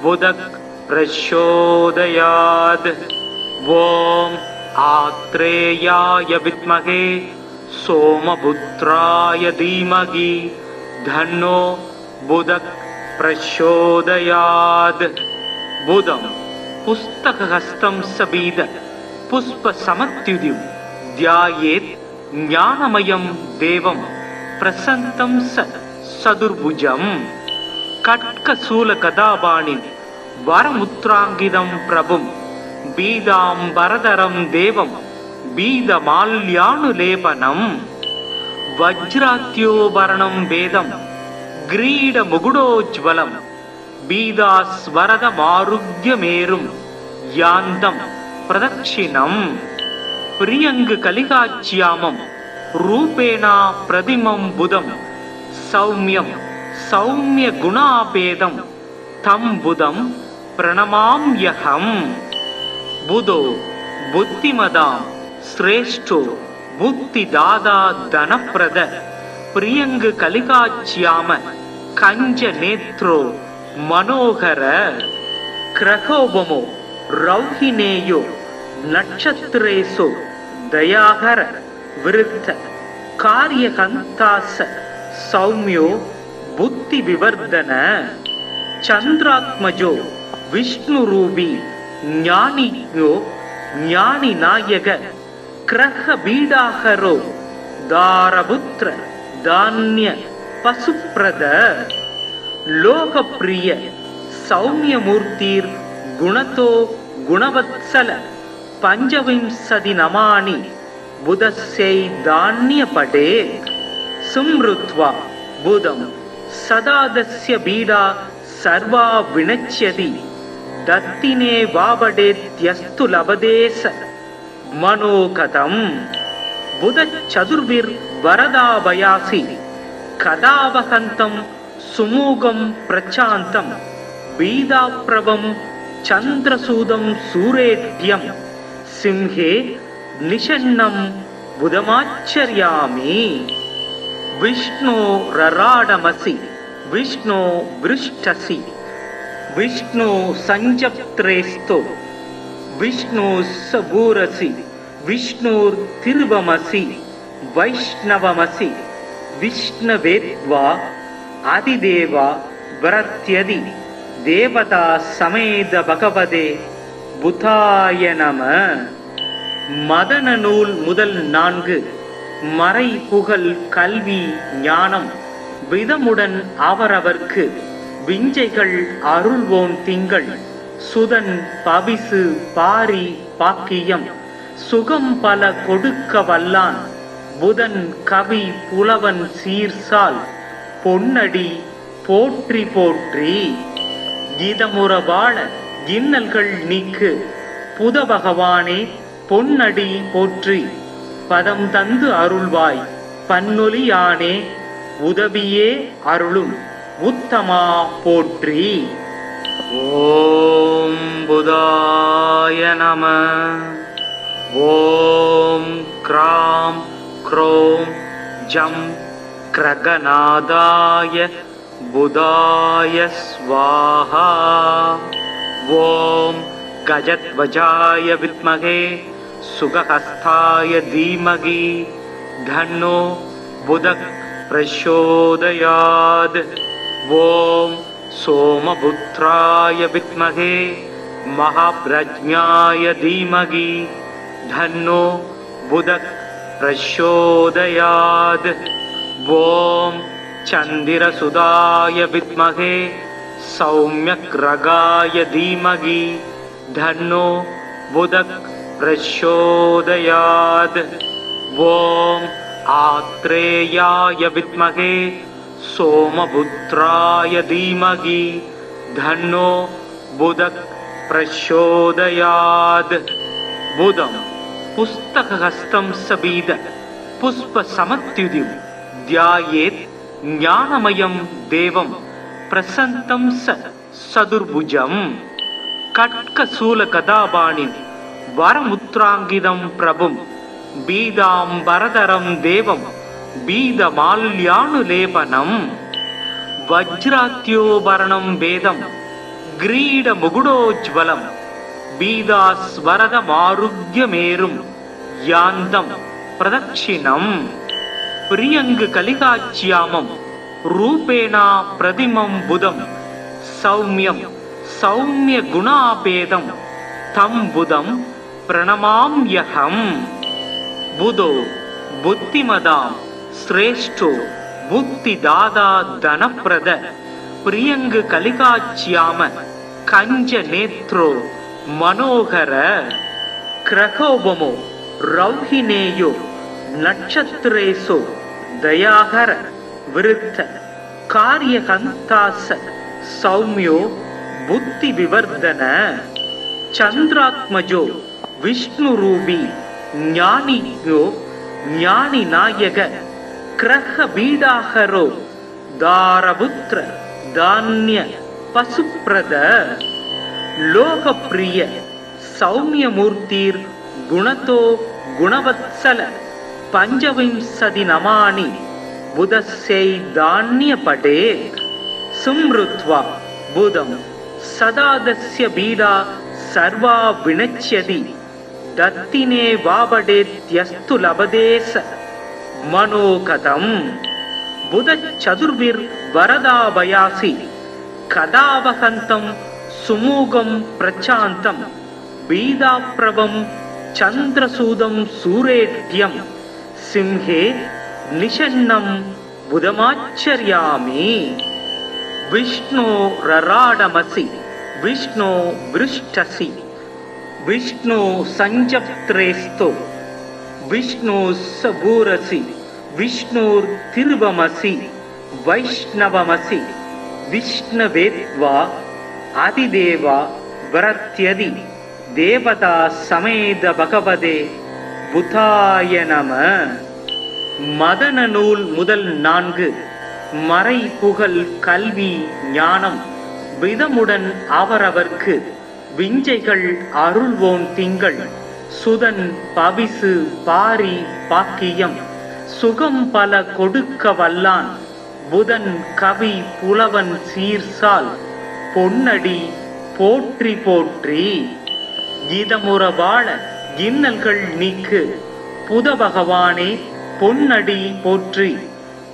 புதக் பிரச்சோதயாத். ஓம் ஆத்ரேயாய வித்மகே सोमपुत्राय धीमहि धन्नो बुधः प्रचोदयात्. बुधं पुस्तकहस्तं सबीद पुष्पसमत्युदिं ध्यायेत् ज्ञानमयं देवं प्रसन्तं सदुर्भुजं कट्कशूलगदापाणिं वरमुत्राङ्गितं प्रभुं बीदाम्बरधरं देवं बीदमाल्यानुलेपनं वज्रात्योभरणं वेदं ग्रीडमुकुटोज्ज्वलं बीदास्वरदमारुग्यमेरुं यान्तं प्रदक्षिणं प्रियङ्ग कलिकाच्यामं रूपेण प्रतिमं बुधं सौम्यं सौम्यगुणाभेदं तं बुधं प्रणमाम्यहं बुधो बुद्धिमदां श्रेष्ठो बुद्धिदाता धनप्रद प्रियङ्ग कलिकाच्याम कञ्जनेत्रो मनोहर क्रहोपमो रौहिणेयो नक्षत्रेषु दयाकर विरुद्ध कार्यहन्तास सौम्यो बुद्धिविवर्धन चंद्रात्मजो विष्णुरूपी ज्ञानिज्ञो ज्ञानिनायक ग्रहबीडाहरो दारपुत्र धान्य पशुप्रद लोकप्रिय सौम्यमूर्तिर् गुणतो गुणवत्सल पंचविंशति नमानि बुधस्यै धान्यपटे सुमृत्वा बुधं सदादस्य बीडा सर्वा विनश्यति दत्तिने वावडेत्यस्तु लभदेश मनोकथं बुध चतुर्भिर्वरदाभयासि कदावहन्तं सुमुखं प्रचान्तं बीदाप्रभं चन्द्रसूदं सूरेट्यं सिंहे निषन्नं बुधमाचर्यामि विष्णो रराडमसि विष्णो वृष्टसि विष्णु संजप्त्रेस्तो विष्णु सबूरसि विष्णुर्तिरुवमसि वैष्णवमसि विष्णवेत्वा आदिदेवा वरत्यदि देवता समेत भगवदे बुधाय नमः மதன நூல் முதல் 4 மறை புகழ் கல்வி ஞானம் விதமுடன் அவரவர்க்கு விஞ்சைகள் அருள்வோன் திங்கள் சுதன் பவிசு பாரி பாக்கியம் சுகம் பல கொடுக்க வல்லான் புதன் கவி புலவன் சீர்சால் பொன்னடி போற்றி போற்றி இதமுற வாழ இன்னல்கள் நீக்கு புத பகவானே பொன்னடி போற்றி பதம் தந்து அருள்வாய் பன்னொலியானே உதவியே அருளும் உத்தமா போற்றி. ஓம் புதாய நம. ஓம் க்ராம் க்ரோம் ஜம் கிரகநாதாய புதாய ஸ்வாஹா. ஓம் கஜத்வஜாய வித்மகே சுகஹஸ்தாய தீமகி தன்னோ புதக் பிரச்சோதயாத். ஓம் சோமபுத்ராய வித்மகே மகாப்ரஜ்ஞாய தீமகி தன்னோ புதக் பிரச்சோதயாத். ஓம் சந்திரசுதாய வித்மகே சௌம்யக்ரகாய தீமகி தன்னோ புதக் பிரச்சோதயாத். ஓம் ஆத்ரேயாய வித்மகே சோமபுத்ராய தீமகி தன்னோ புதக் பிரச்சோதயாத். புதம் புஸ்தகஹஸ்தம் சபீத புஷ்ப சமத்யுதிம் தியாயேத் ஞானமயம் தேவம் பிரசன்னம் சதுர்புஜம் கட்கசூலகதாபாணிம் வரமுத்ராங்கிதம் பிரபும் பீதாம்பரதரம் தேவம் பீதமால்யானுலேபனம் வஜ்ராத்யோபரணம் வேதம் கிரீடமுகுடோஜ்வலம் பீதாஸ்வரதமாருக்யமேரும் யாந்தம் பிரதக்ஷிணம் பிரியங்கு கலிகாச்சியாமம் ரூபேணா பிரதிமம் புதம் சௌமியம் சௌமிய குணாபேதம் தம் புதம் பிரணமாம்யஹம். புதோ புத்திமதாம் ஸ்ரேஷ்டோ புத்தி தாதா தனப்பிரத பிரியங்கு கலிகாச்சியாம கஞ்ச நேத்ரோ மனோகர கிரகோபமோ ரௌஹினேயோ நட்சத்திரேசோ தயாகர விருத்த காரியகந்தாச சௌமியோ புத்தி விவர்தன சந்திராத்மஜோ விஷ்ணு ரூபி ஞானியோ ஞானி நாயக கிரக பீடாகரோ தாரபுத்திர தானிய பசுப்ரத லோகப்பிரிய சௌமியமூர்த்திர் குணதோ குணவத்சல பஞ்சவிம்சதி நமானி புதஸ்யை தானிய படே சும்ருத்வா புதம் சதாதஸ்ய பீடா சர்வா வினச்யதி தத்தினே வாபடேத்யஸ்து லபதேச மனோகதம் புத சதுர்விர் வரதாபயாசி கதாவகந்தம் சுமூகம் பிரசாந்தம் பீதாப்ரவம் சந்திரசூதம் சூரேட்யம் சிம்ஹே நிஷன்னம் புதமாச்சர்யாமி விஷ்ணு ரராடமசி விஷ்ணு விருஷ்டசி விஷ்ணு சஞ்சப்திரேஸ்தோ விஷ்ணு சபூரசி விஷ்ணுர் திருவமசி வைஷ்ணவமசி விஷ்ணவேத்வா அதிதேவா வரத்யதி தேவதா சமேத பகவதே புதாய நம. மதன நூல் முதல் 4 மறை புகழ் கல்வி ஞானம் விதமுடன் அவரவர்க்கு விஞ்சைகள் அருள்வோன் திங்கள் சுதன் பவிசு பாரி பாக்கியம் சுகம் பல கொடுக்க வல்லான் புதன் கவி புலவன் சீர்சால் பொன்னடி போற்றி போற்றி. இதமுற வாழ இன்னல்கள் நீக்கு புத பகவானே பொன்னடி போற்றி.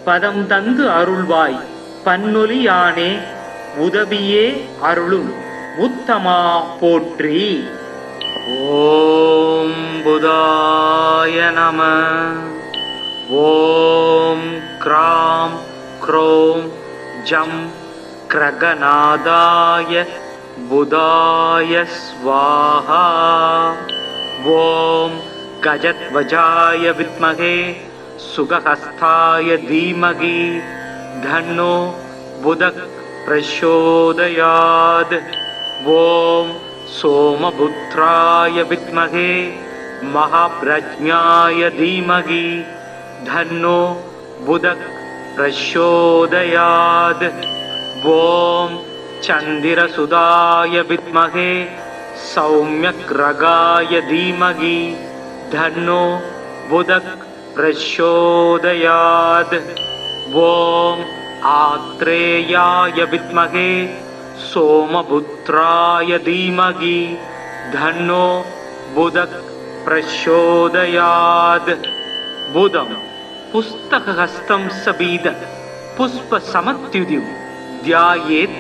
பதம் தந்து அருள்வாய் பன்னொலியானே உதவியே அருளும் உத்தமா போற்றி. ஓம் புதாய நம. ஓம் க்ராம் க்ரோம் ஜம் கிரகநாதாய புதாய ஸ்வாஹா. ஓம் கஜத்வஜாய வித்மகே சுகஹஸ்தாய தீமகி தன்னோ புதக் பிரச்சோதயாத். ஓம் சோமபுத்ராய வித்மகே மகாப்ரஜ்ஞாய தீமகி தன்னோ புதக் பிரச்சோதயாத். ஓம் சந்திரசுதாய வித்மகே சௌம்யக்ரகாய தீமகி தன்னோ புதக் பிரச்சோதயாத். ஓம் ஆத்ரேயாய வித்மகே சோமபுத்ராய தீமகி தன்னோ புதக் பிரச்சோதயாத். புதம் புஸ்தகஹஸ்தம் சபீத புஷ்ப சமத்யுதிம் தியாயேத்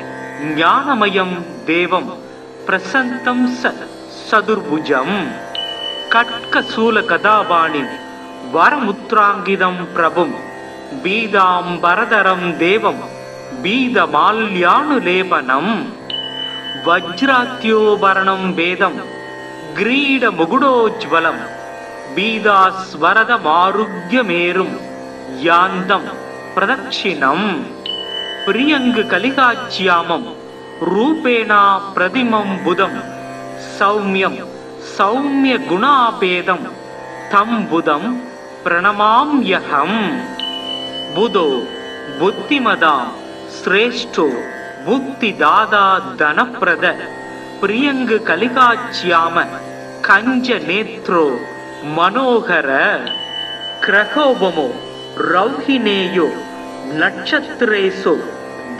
ஞானமயம் தேவம் பிரசந்தம் சதுர்புஜம். கட்கசூல கதாபாணிம் வரமுத்ராங்கிதம் பிரபும் பீதாம்பரதரம் தேவம் பீதமால்யானுலேபனம். வஜ்ராத்யோபரணம் வேதம் கிரீட முகுடோஜ்வலம் பீதாஸ்வரத மாருக்யமேரும் யாந்தம் பிரதக்ஷிணம். பிரியங்கு கலிகாச்சியாமம் ரூபேணா பிரதிமம் புதம் சௌமியம் சௌமிய குணாபேதம் தம் புதம் பிரணமாம்யஹம். புதோ புத்திமதாம் ஸ்ரேஷ்டோ புத்தி தாதா தனப்பிரத பிரியங்கு கலிகாச்சியாம கஞ்ச நேத்ரோ மனோகர கிரகோபமோ ரௌஹினேயோ நட்சத்திரேசோ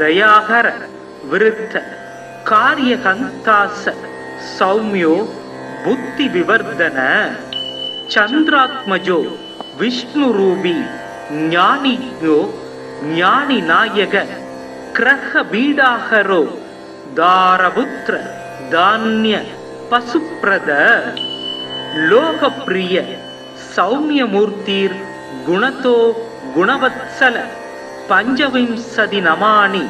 தயாகர விருத்த காரியகந்தாச சௌமியோ புத்தி விவர்தன சந்திராத்மஜோ விஷ்ணு ரூபி ஞானியோ ஞானி நாயக கிரக பீடாகரோ தாரபுத்திர தானிய பசுப்ரத லோகப்பிரிய சௌமியமூர்த்திர் குணதோ குணவத்சல पञ्चविंशति नमानि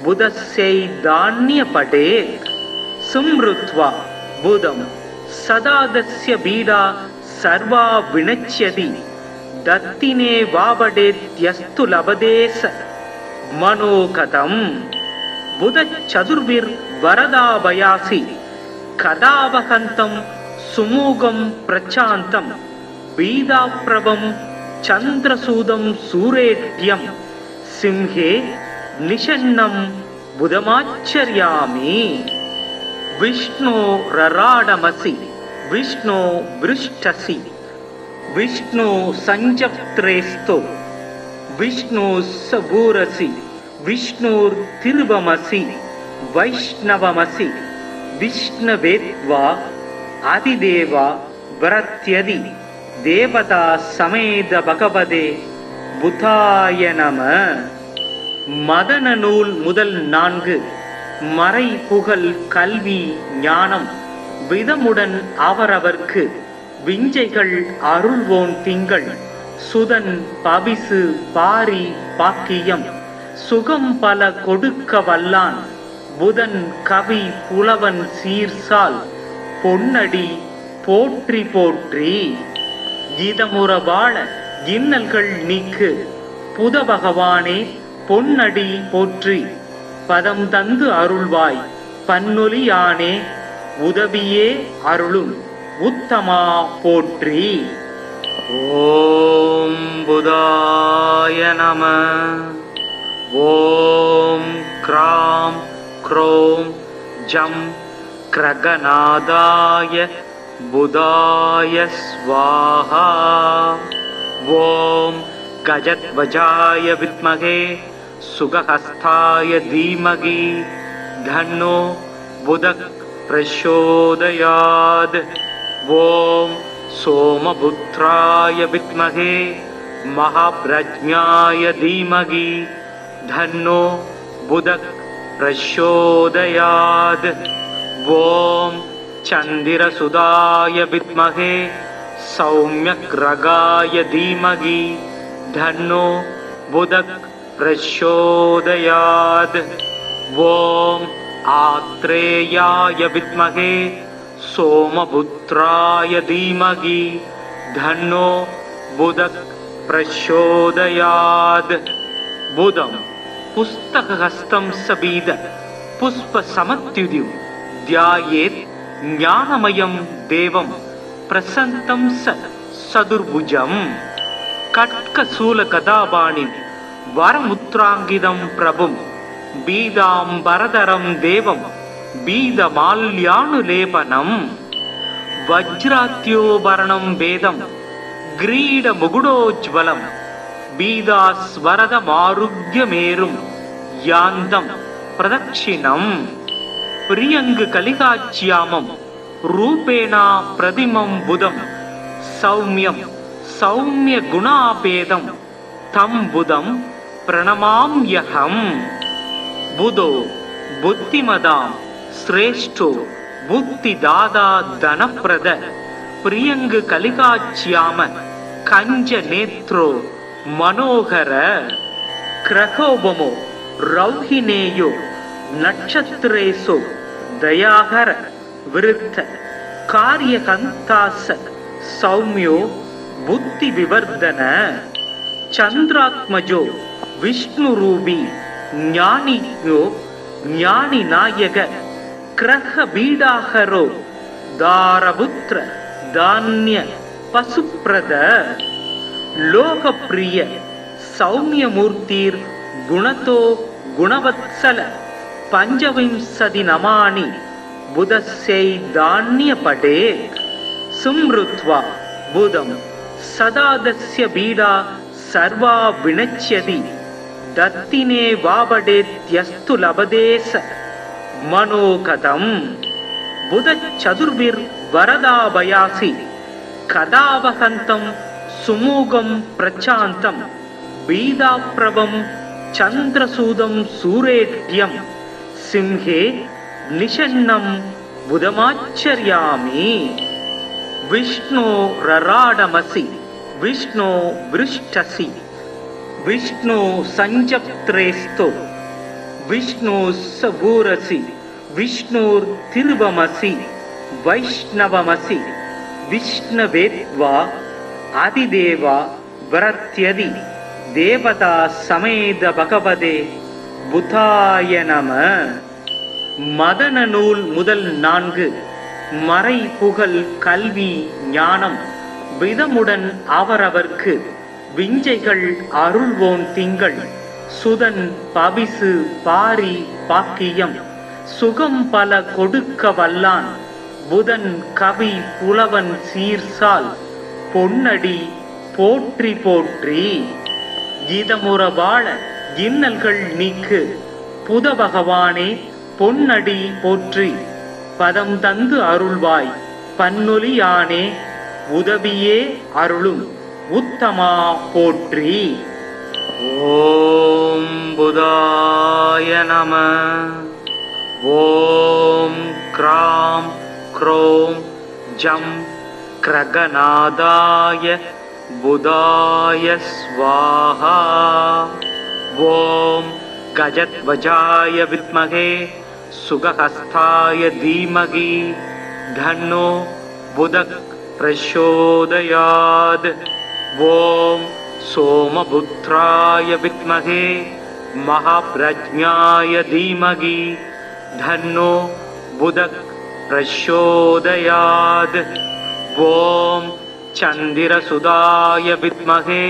बुधस्यै धान्य पठेत् स्मृत्वा बुधं सदा तस्य पीडा सर्वा विनश्यति दत्तिने वावडेत्यस्तु लभदेश मनोगतं बुध चतुर्भिर्वरदाभयासि कदावहन्तं सुमुगं प्रचान्तं पीडाप्रभं चन्द्रसूदं सूरेड्यं सिंहे निषन्नं बुधमाचर्यामि विष्णो रराडमसि विष्णो वृष्टसि विष्णु संजप्त्रेस्तो विष्णु सबूरसि विष्णुर्तिरुवमसि वैष्णवमसि विष्णवेत्वा आदिदेवा वरत्यदि देवता समेत भगवदे बुधाय नमः மதன நூல் முதல் 4 மறை புகழ் கல்வி ஞானம் விதமுடன் அவரவர்க்கு விஞ்சைகள் அருள்வோன் திங்கள் சுதன் பவிசு பாரி பாக்கியம் சுகம் பல கொடுக்க வல்லான் புதன் கவி புலவன் சீர்சால் பொன்னடி போற்றி போற்றி இதமுற வாழ இன்னல்கள் நீக்கு புத பகவானே பொன்னடி போற்றி பதம் தந்து அருள்வாய் பன்னொலியானே உதவியே அருளும் உத்தமா போற்றி. ஓம் புதாய நம. ஓம் க்ராம் க்ரோம் ஜம் கிரகநாதாய புதாய ஸ்வாஹா. ஓம் கஜத்வஜாய வித்மகே சுகஹஸ்தாய தீமகி தன்னோ புதக் பிரச்சோதயாத். ஓம் சோமபுத்ராய வித்மகே மகாப்ரஜ்ஞாய தீமகி தன்னோ புதக் பிரச்சோதயாத். ஓம் சந்திரசுதாய வித்மகே சௌம்யக்ரகாய தீமகி தன்னோ புதக் பிரச்சோதயாத். ஓம் ஆத்ரேயாய வித்மகே சோமபுத்ராய தீமகி தன்னோ புதக் பிரச்சோதயாத். புதம் புஸ்தகஹஸ்தம் சபீத புஷ்ப சமத்யுதிம் தியாயேத் ஞானமயம் தேவம் பிரசந்தம் சதுர்புஜம். கட்கசூல கதாபாணிம் வரமுத்ராங்கிதம் பிரபும் பீதாம்பரதரம் தேவம் பீதமால்யானுலேபனம். வஜ்ராத்யோபரணம் வேதம் கிரீட முகுடோஜ்வலம் பீதாஸ்வரதமாருக்யமேரும் யாந்தம் பிரதக்ஷிணம். பிரியங்கு கலிகாச்சியாமம் ரூபேணா பிரதிமம் புதம் சௌமியம் சௌமிய குணாபேதம் தம் புதம் பிரணமாம்யஹம். புதோ புத்திமதாம் ஸ்ரேஷ்டோ புத்திதாதா தனப்பிரத பிரியங்கு கலிகாச்சியாம கஞ்ச நேத்ரோ மனோகர. கிரகோபமோ ரௌஹினேயோ நட்சத்திரேசோ தயாகர விருத்த காரியகந்தாச சௌமியோ புத்தி விவர்தன. சந்திராத்மஜோ விஷ்ணுரூபி ஞானியோ ஞானி நாயக கிரக பீடாகரோ தாரபுத்ர தான்ய பசுப்ரத. லோகப்பிரிய சௌமியமூர்த்திர் குணதோ குணவத்சல பஞ்சவிம்சதி நமானி புதஸ்யை தான்ய படேத். ஸ்ம்ருத்வா புதம் சதா தஸ்ய பீடா சர்வா வினச்யதி दत्तिने वावडेत्यस्तु लभदेश मनोगतं बुध चतुर्भिर्वरदाभयासि कदावहन्तं सुमुगं प्रचान्तं बीदाप्रभं चन्द्रसूदं सूरेड्यं सिंहे निषन्नं बुधमाचर्यामि विष्णो रराडमसि विष्णो वृष्टसि விஷ்ணு சஞ்சப்திரேஸ்தோ விஷ்ணு சபூரசி விஷ்ணுர் திருவமசி வைஷ்ணவமசி விஷ்ணவேத்வா அதிதேவா வரத்யதி தேவதா சமேத பகவதே புதாய நம. மதன நூல் முதல் 4 மறை புகழ் கல்வி ஞானம் விதமுடன் அவரவர்க்கு விஞ்சைகள் அருள்வோன் திங்கள் சுதன் பவிசு பாரி பாக்கியம் சுகம் பல கொடுக்க வல்லான் புதன் கவி புலவன் சீர்சால் பொன்னடி போற்றி போற்றி. இதமுற வாழ இன்னல்கள் நீக்கு புத பகவானே பொன்னடி போற்றி. பதம் தந்து அருள்வாய் பன்னொலியானே உதவியே அருளும் உத்தமா போற்றி. ஓம் புதாய நம. ஓம் க்ராம் க்ரோம் ஜம் கிரகநாதாய புதாய ஸ்வாஹா. ஓம் கஜத்வஜாய வித்மகே சுகஹஸ்தாய தீமகி தன்னோ புதக் பிரச்சோதயாத். ஓம் சோமபுத்ராய வித்மகே மகாப்ரஜ்ஞாய தீமகி தன்னோ புதக் பிரச்சோதயாத். ஓம் சந்திரசுதாய வித்மகே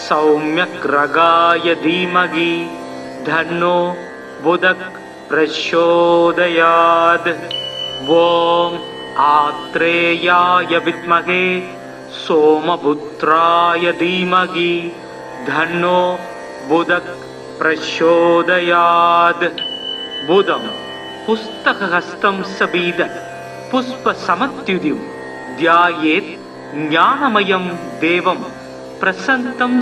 சௌம்யக்ரகாய தீமகி தன்னோ புதக் பிரச்சோதயாத். ஓம் ஆத்ரேயாய வித்மகே சோமபுத்ராய தீமகி தன்னோ புதக் பிரச்சோதயாத். புதம் புஸ்தகஹஸ்தம் சபீத புஷ்ப சமத்யுதிம் தியாயேத் ஞானமயம் தேவம் பிரசந்தம்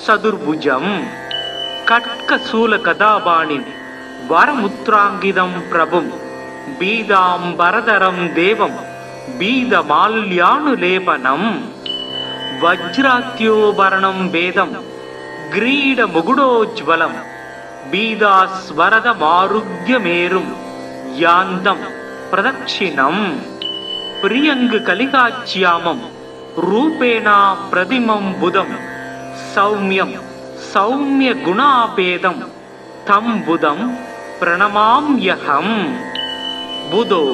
சதுர்புஜம். கட்கசூல கதாபாணிம் வரமுத்ராங்கிதம் பிரபும் பீதாம்பரதரம் தேவம் பீதமால்யானுலேபனம். வஜ்ராத்யோபரணம் வேதம் கிரீட முகுடோஜ்வலம் பீதாஸ்வரதமாருக்யமேரும் யாந்தம் பிரதட்சிணம். பிரியங்கு கலிகாச்சியாமம் ரூபேணா பிரதிமம் புதம் சௌமியம் சௌமிய குணாபேதம் தம் புதம் பிரணமாம்யகம். புதோ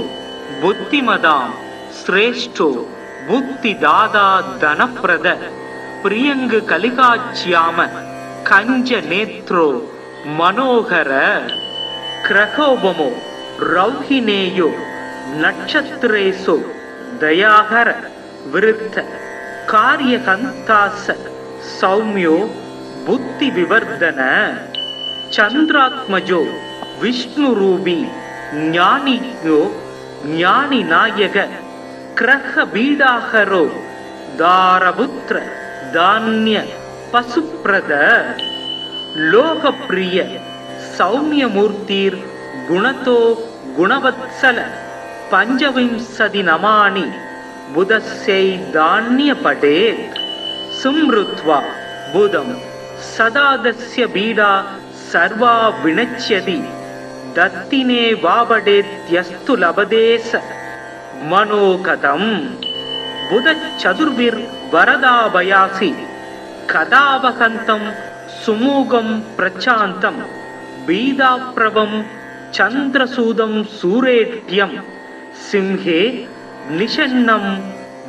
புத்திமதாம் ஸ்ரேஷ்டோ புத்திதாதா தனப்பிரத பிரியங்கு கலிகாச்சியாம கஞ்ச நேத்ரோ மனோகர. கிரகோபமோ ரௌஹினேயோ நட்சத்திரேசோ தயாகர விருத்த காரியகந்தாச சௌமியோ புத்தி விவர்தன. சந்திராத்மஜோ விஷ்ணுரூபி ஞானியோ ஞானி நாயக கிரக பீடாகரோ தாரபுத்திர தானிய பசுப்ரத. லோகப்பிரிய சௌமியமூர்த்திர் குணதோ குணவத்சல பஞ்சவிம்சதி நமானி புதஸ்யை தானிய படேத். சும்ருத்வா புதம் சதாதஸ்ய பீடா சர்வா வினச்யதி தத்தினே வாபடேத்யஸ்து லபதேச மனோகதம். புத சதுர்விர் வரதாபயாசி கதாவகந்தம் சுமூகம் பிரச்சாந்தம் பீதாப்ரவம் சந்திரசூதம் சூரேட்யம் சிம்ஹே நிஷன்னம்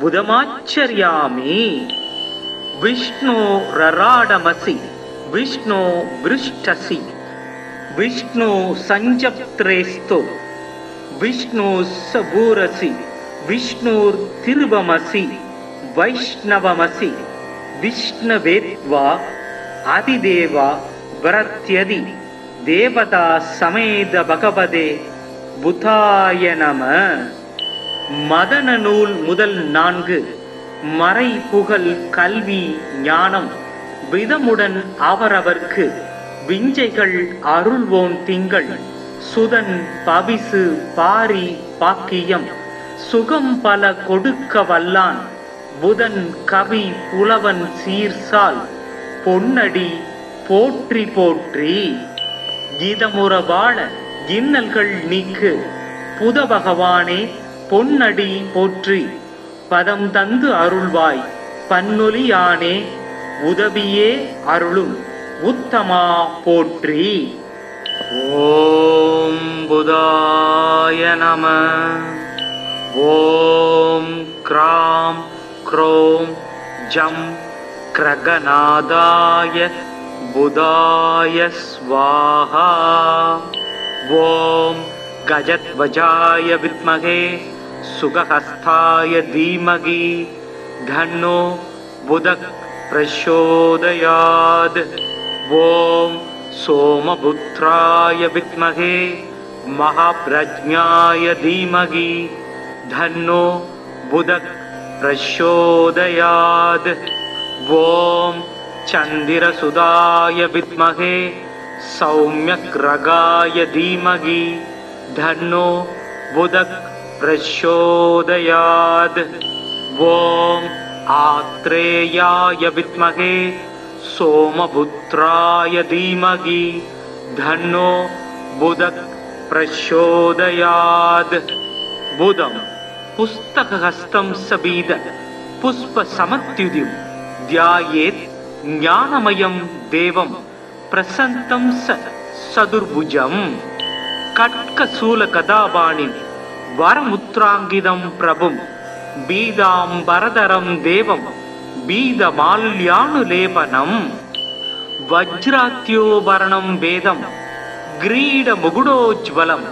புதமாச்சர்யாமி. விஷ்ணு ரராடமசி விஷ்ணு விருஷ்டசி விஷ்ணு சஞ்சப்திரேஸ்தோ விஷ்ணு சபூரசி விஷ்ணுர் திருவமசி வைஷ்ணவமசி விஷ்ணவேத்வா அதிதேவா வரத்யதி தேவதா சமேத பகவதே புதாய நம. மதன நூல் முதல் 4 மறை புகழ் கல்வி ஞானம் விதமுடன் அவரவர்க்கு விஞ்சைகள் அருள்வோன் திங்கள் சுதன் பவிசு பாரி பாக்கியம் சுகம் பல கொடுக்க வல்லான் புதன் கவி புலவன் சீர்சால் பொன்னடி போற்றி போற்றி. கீதமுற வாழ இன்னல்கள் நீக்கு புத பகவானே பொன்னடி போற்றி. பதம் தந்து அருள்வாய் பன்னொலியானே உதவியே அருளும் உத்தமா போற்றி. ஓம் புதாய நம. ஓம் க்ராம் க்ரோம் ஜம் கிரகநாதாய புதாய ஸ்வாஹா. ஓம் கஜத்வஜாய வித்மகே சுகஹஸ்தாய தீமகி தன்னோ புதக் பிரச்சோதயாத். ஓம் सोमपुत्राय विद्महे महाप्रज्ञाय धीमहि धन्नो बुधः प्रचोदयात्. ॐ चन्दिरसुधाय विद्महे सौम्यग्रगाय धीमहि धन्नो बुधः प्रचोदयात्. ॐ आत्रेयाय विद्महे सोमपुत्राय धीमहि धन्नो बुधः प्रचोदयात्. बुधं पुस्तकहस्तं सबीद पुष्पसमत्युदिं ध्यायेत् ज्ञानमयं देवं प्रसन्तं सदुर्भुजं. कट्कशूलगदापाणिं वरमुत्राङ्गितं प्रभुं बीदाम्बरधरं देवं बीदमाल्यानुलेपनं. वज्रात्योभरणं वेदं ग्रीडमुकुटोज्ज्वलं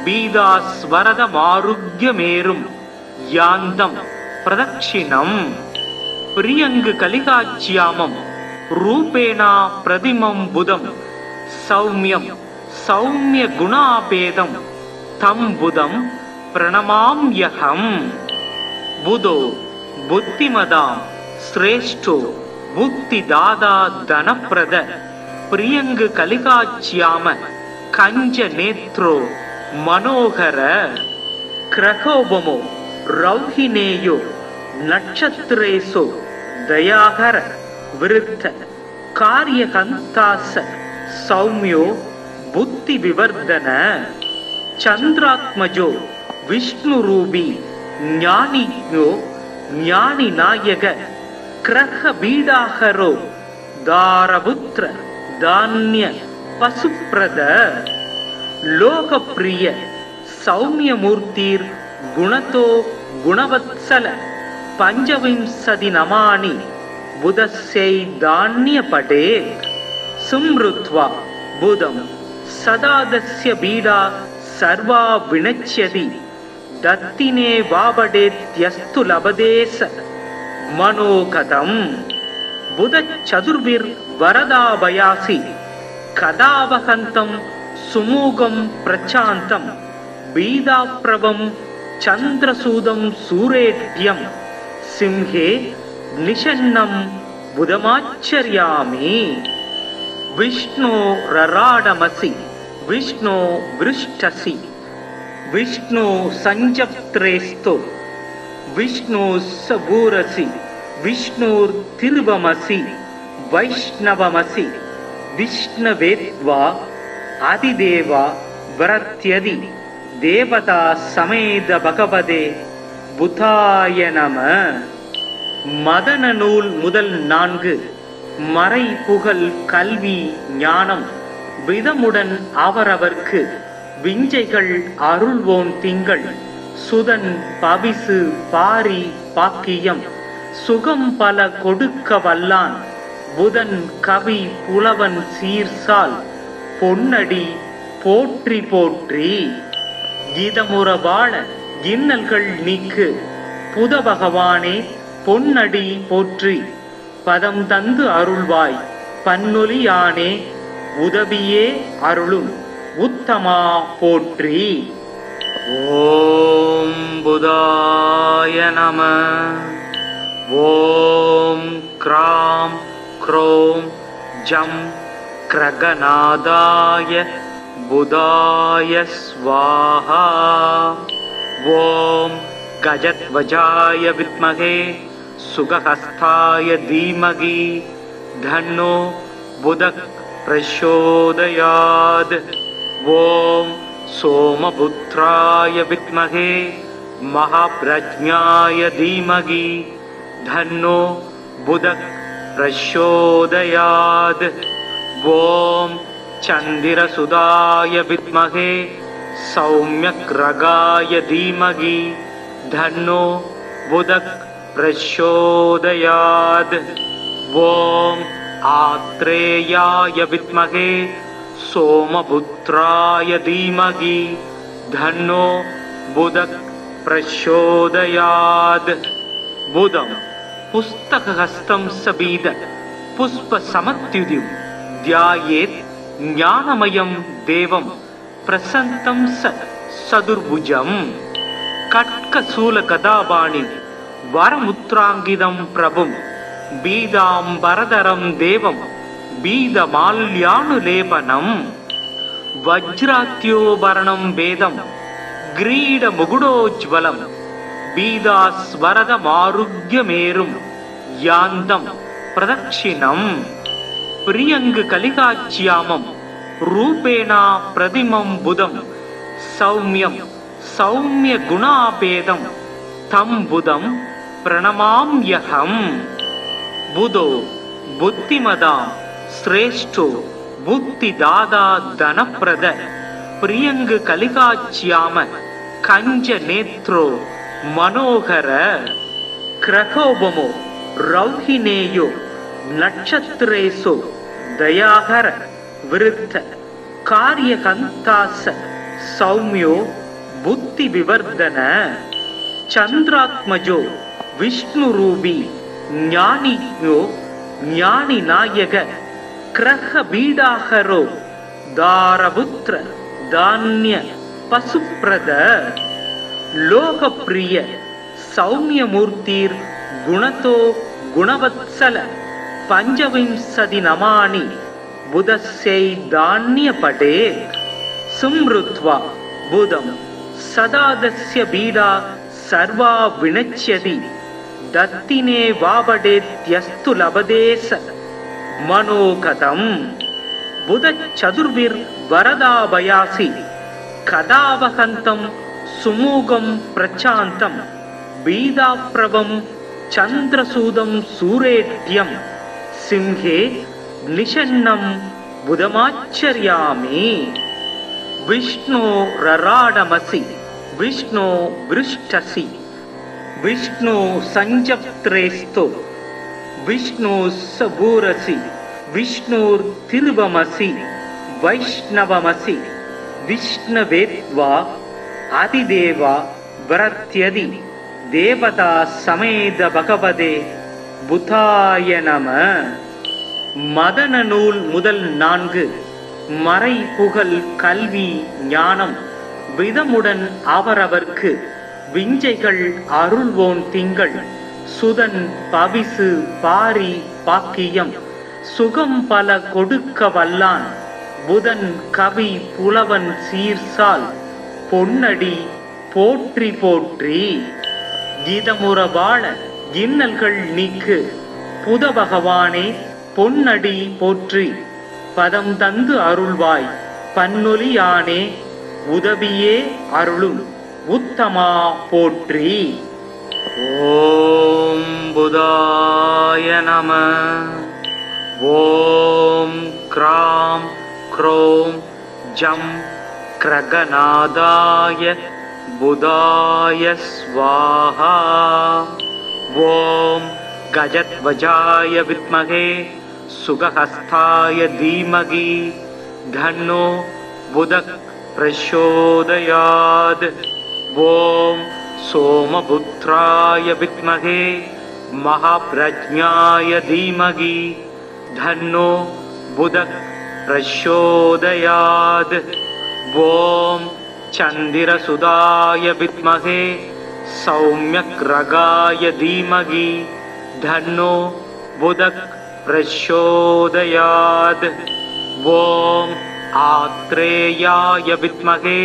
बीदास्वरदमारुग्यमेरुं यान्तं प्रदक्षिणं. प्रियङ्गकलिकाच्यामं रूपेण प्रतिमं बुधं सौम्यं सौम्यगुणापेदं तं बुधं प्रणमाम्यहं. बुधो बुद्धिमदां श्रेष्ठो मुक्तिदाता धनप्रद प्रियंग कलिकाच्याम कंज नेत्रो मनोहर. क्रहोपमो रौहिणेयो नक्षत्रेषु दयाकर वृद्ध कार्यहंतास सौम्यो बुद्धिविवर्धन. चंद्रात्मजो विष्णुरूपी ज्ञानिज्ञो ज्ञानी नायक क्रह बीडाहरो दारपुत्र धान्य पशुप्रद. लोकप्रिय सौम्यमूर्तिर गुणतो गुणवत्सल पंचविंशति नमानि बुधस्यै धान्य पटे. सुमृत्वा बुधं सदादस्य बीडा सर्वा विनश्यति दत्तिने वावडेत्यस्तु लभदेश मनोगतं. बुध चतुर्भिर् वरदाभयासि कदावहन्तं सुमुखं प्रचान्तं बीदाप्रभं चन्द्रसूदं सूरेढ्यं सिंहे निषन्नं बुधमाचर्यामि. विष्णो रराडमसि विष्णो वृष्टसि विष्णु संजप्त्रेस्तो विष्णु सबूरसि विष्णुर्तिर्वमसि वैष्णवमसि विष्णवेत्वा आदिदेवा व्रत्यदि देवता समेत भगवदे बुधाय नमः. மதன நூல் முதல் 4 மறை புகழ் கல்வி ஞானம் விதமுடன் அவரவர்க்கு விஞ்சைகள் அருள்வோன் திங்கள் சுதன் பவிசு பாரி பாக்கியம் சுகம் பல கொடுக்க வல்லான் புதன் கவி புலவன் சீர்சால் பொன்னடி போற்றி போற்றி. கீதமுற வாழ இன்னல்கள் நீக்கு புத பகவானே பொன்னடி போற்றி. பதம் தந்து அருள்வாய் பன்னொலியானே உதவியே அருளும் உத்தமா போற்றி. ஓம் புதாய நம. ஓம் க்ராம் க்ரோம் ஜம் கிரகநாதாய புதாய ஸ்வாஹா. ஓம் கஜத்வஜாய வித்மகே சுகஹஸ்தாய தீமகி धन्नो बुधः प्रचोदयात्। ॐ सोमपुत्राय विद्महे महाप्रज्ञाय धीमहि धन्नो बुधः प्रचोदयात्। ॐ चन्द्रसुताय विद्महे सौम्यग्रगाय धीमहि धन्नो बुधः प्रचोदयात्। ॐ आत्रेयाय विद्महे सोमपुत्राय धीमहि धन्नो बुधः प्रचोदयात्। बुधं पुस्तकहस्तं सबीद पुष्पसमत्युदिं ध्यायेत् ज्ञानमयं देवं प्रसन्नं सदुर्भुजं। कट्कशूलगदापाणिं वरमुद्राङ्गितं प्रभुं बीदाम्बरधरं देवं बीदमाल्यानुलेपनं। वज्रात्योभरणं वेदं ग्रीडमुकुटोज्ज्वलं बीदास्वरदमारुग्यमेरुं यान्तं प्रदक्षिणं। प्रियङ्गकलिकाच्यामं रूपेण प्रतिमं बुधं सौम्यं सौम्यगुणापेदं तं बुधं प्रणमाम्यहम्। बुधो बुद्धिमतां श्रेष्ठो बुद्धिदाता धनप्रद प्रियङ्गकलिकाच्याम कञ्जनेत्रो मनोहर। क्रकोपमो रौहिणेयो नक्षत्रेषु दयाकर वृद्ध कार्यकन्तास सौम्यो बुद्धिविवर्धन। चन्द्रात्मजो विष्णुरूपी ज्ञानिज्ञो ज्ञानिनायक ग्रहबीडाहरो दारपुत्र धान्य पशुप्रद। लोकप्रिय सौम्यमूर्तिर् गुणतो गुणवत्सल पंचविंशति नमानि बुधस्यै धान्यपटे। स्मृत्वा बुधं सदा दस्य पीडा सर्वा विनश्यति दत्तिने वावडेत्यस्तु लभदेश मनोगतं। बुधचतुर्भिर्वरदाभयासि कदावहन्तं सुमुखं प्रचान्तं बीदाप्रभं चन्द्रसूदं सूरेढ्यं सिंहे निषन्नं बुधमाचर्यामि। विष्णो रराडमसि विष्णो वृष्टसि विष्णु संजप्त्रेस्तो विष्णु सबूरसि विष्णुर्तिरुवमसि वैष्णवमसि विष्णवेत्वा அதிதேவா வரத்யதி தேவதா சமேத பகவதே புதாய நம. மதன நூல் முதல் 4 மறை புகழ் கல்வி ஞானம் விதமுடன் அவரவர்க்கு விஞ்சைகள் அருள்வோன் திங்கள் சுதன் பவிசு பாரி பாக்கியம் சுகம் பல கொடுக்க வல்லான் புதன் கவி புலவன் சீர்சால் பொன்னடி போற்றி போற்றி. கீதமுற வாழ இன்னல்கள் நீக்கு புத பகவானே பொன்னடி போற்றி. பதம் தந்து அருள்வாய் பன்னொலியானே உதவியே அருளும் உத்தமா போற்றி. ஓம் புதாய நம. ஓம் க்ராம் க்ரோம் ஜம் கிரகநாதாய புதாய ஸ்வாஹா. ஓம் கஜத்வஜாய வித்மகே சுகஹஸ்தாய தீமகி தன்னோ புதக் பிரச்சோதயாத். ஓம் சோமபுத்ராய வித்மகே மகாப்ரஜ்ஞாய தீமகி தன்னோ புதக் பிரச்சோதயாத். ஓம் சந்திரசுதாய வித்மகே சௌம்யக்ரகாய தீமகி தன்னோ புதக் பிரச்சோதயாத். ஓம் ஆத்ரேயாய வித்மகே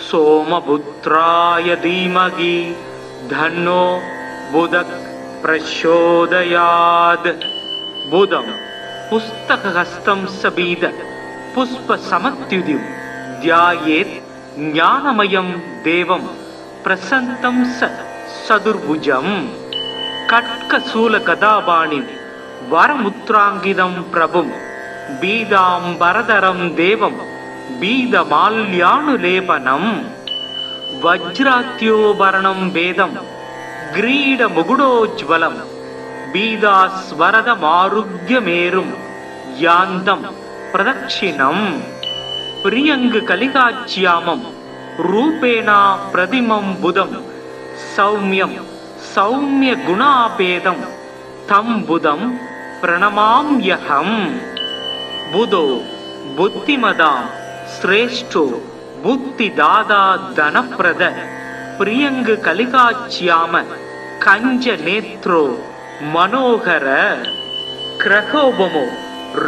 சோமபுத்ராய தீமகி தன்னோ புதக் பிரச்சோதயாத். புதம் पुस्तकहस्तं सबीद पुष्पसमत्युदिं ध्यायेत् ज्ञानमयं देवं प्रसन्नं सदुर्भुजम् कट्कशूलगदापाणिं वरमुद्राङ्गितं प्रभुं बीदाम्बरधरं देवं बीदमाल्यानुलेपनं वज्रात्योभरणं वेदं ग्रीडमुकुटोज्ज्वलं बीदास्वरदमारुग्यमेरुं यान्तं प्रदक्षिणं प्रियङ्गकलिकाच्यामं रूपेण प्रतिमं बुधं सौम्यं सौम्यगुणापेदं तं बुधं प्रणमाम्यहं बुधो बुद्धिमदां श्रेष्ठो बुद्धिदाता धनप्रद प्रियङ्गकलिकाच्याम कञ्जनेत्रो मनोहर क्रहोपमो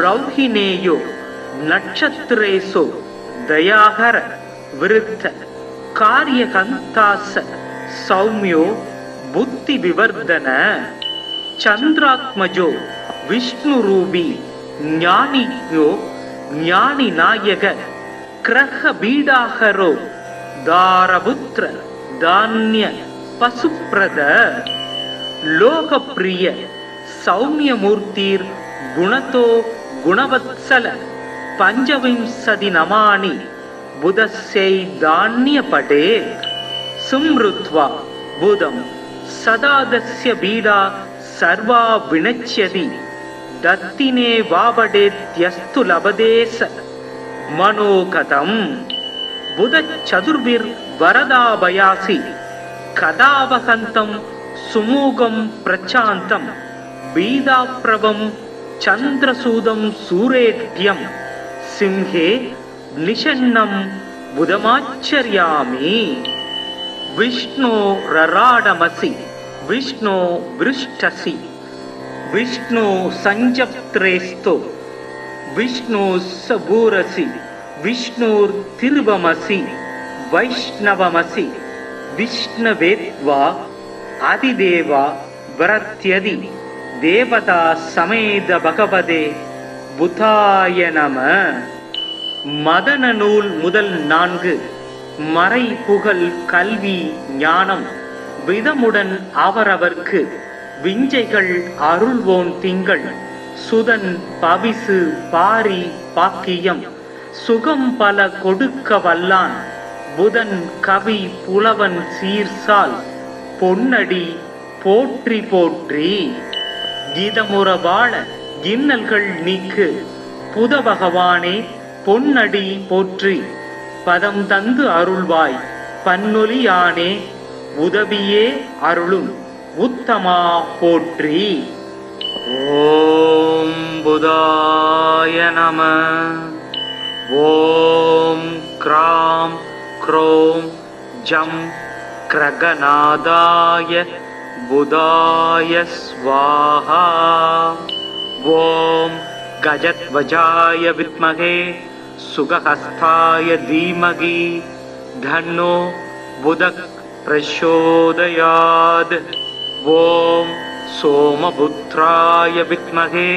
रौहिणेयो नक्षत्रेषु दयाहर वृद्ध कार्यकन्तास सौम्यो बुद्धिविवर्धन चन्द्रात्मजो विष्णुरूपी ज्ञानियो ज्ञानिनायक ग्रहबीडाहरो दारपुत्र धान्य पशुप्रद लोकप्रिय सौम्यमूर्तिर् गुणतो गुणवत्सल पंचविंशति नमानि बुधस्यै धान्यपटे सुमृत्वा बुधं सदादस्य बीडा सर्वा विनश्यति दत्तिने वावडेत्यस्तु लभदेश मनोगतं बुध चतुर्भिर्वरदाभयासि कदावहन्तं सुमुखं प्रचान्तं बीदाप्रभं चन्द्रसूदं सूरेढ्यं सिंहे निषन्नं बुधमाचर्यामि विष्णो रराडमसि विष्णो वृष्टसि विष्णु संजप्त्रेस्तो विष्णु सबूरसि विष्णुर्तिरुवमसि वैष्णवमसि विष्णवेत्वा அதிதேவா வரத்யதி தேவதா சமேத பகவதே புதாய நம. மதன நூல் முதல் 4 மறை புகழ் கல்வி ஞானம் விதமுடன் அவரவர்க்கு விஞ்சைகள் அருள்வோன் திங்கள் சுதன் பவிசு பாரி பாக்கியம் சுகம் பல கொடுக்க வல்லான் புதன் கவி புலவன் சீர்சால் பொன்னடி போற்றி போற்றி. கீதமுற வாழ இன்னல்கள் நீக்கு புத பகவானே பொன்னடி போற்றி. பதம் தந்து அருள்வாய் பன்னொலியானே உதவியே அருளும் உத்தமா போற்றி. ஓம் புதாய நம. ஓம் க்ராம் க்ரோம் ஜம் கிரகநாதாய புதாய ஸ்வாஹா. ஓம் கஜத்வஜாய வித்மகே சுகஹஸ்தாய தீமகி தன்னோ புதக் பிரச்சோதயாத். ஓம் சோமபுத்ராய வித்மகே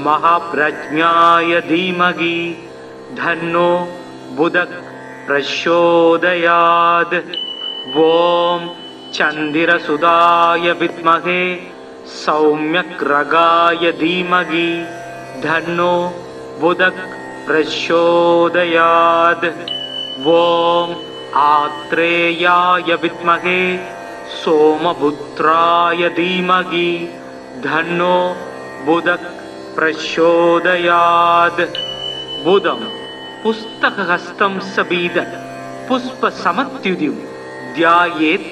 மகாப்ரஜ்ஞாய தீமகி தன்னோ புதக் பிரச்சோதயாத். ஓம் சந்திரசுதாய வித்மகே சௌம்யக்ரகாய தீமகி தன்னோ புதக் பிரச்சோதயாத். ஓம் ஆத்ரேயாய வித்மகே சோமபுத்ராய தீமகி தன்னோ புதக் பிரச்சோதயாத். புதம் புஸ்தகஹஸ்தம் சபீத புஷ்பசமத்யுதிம் ध्यायेत्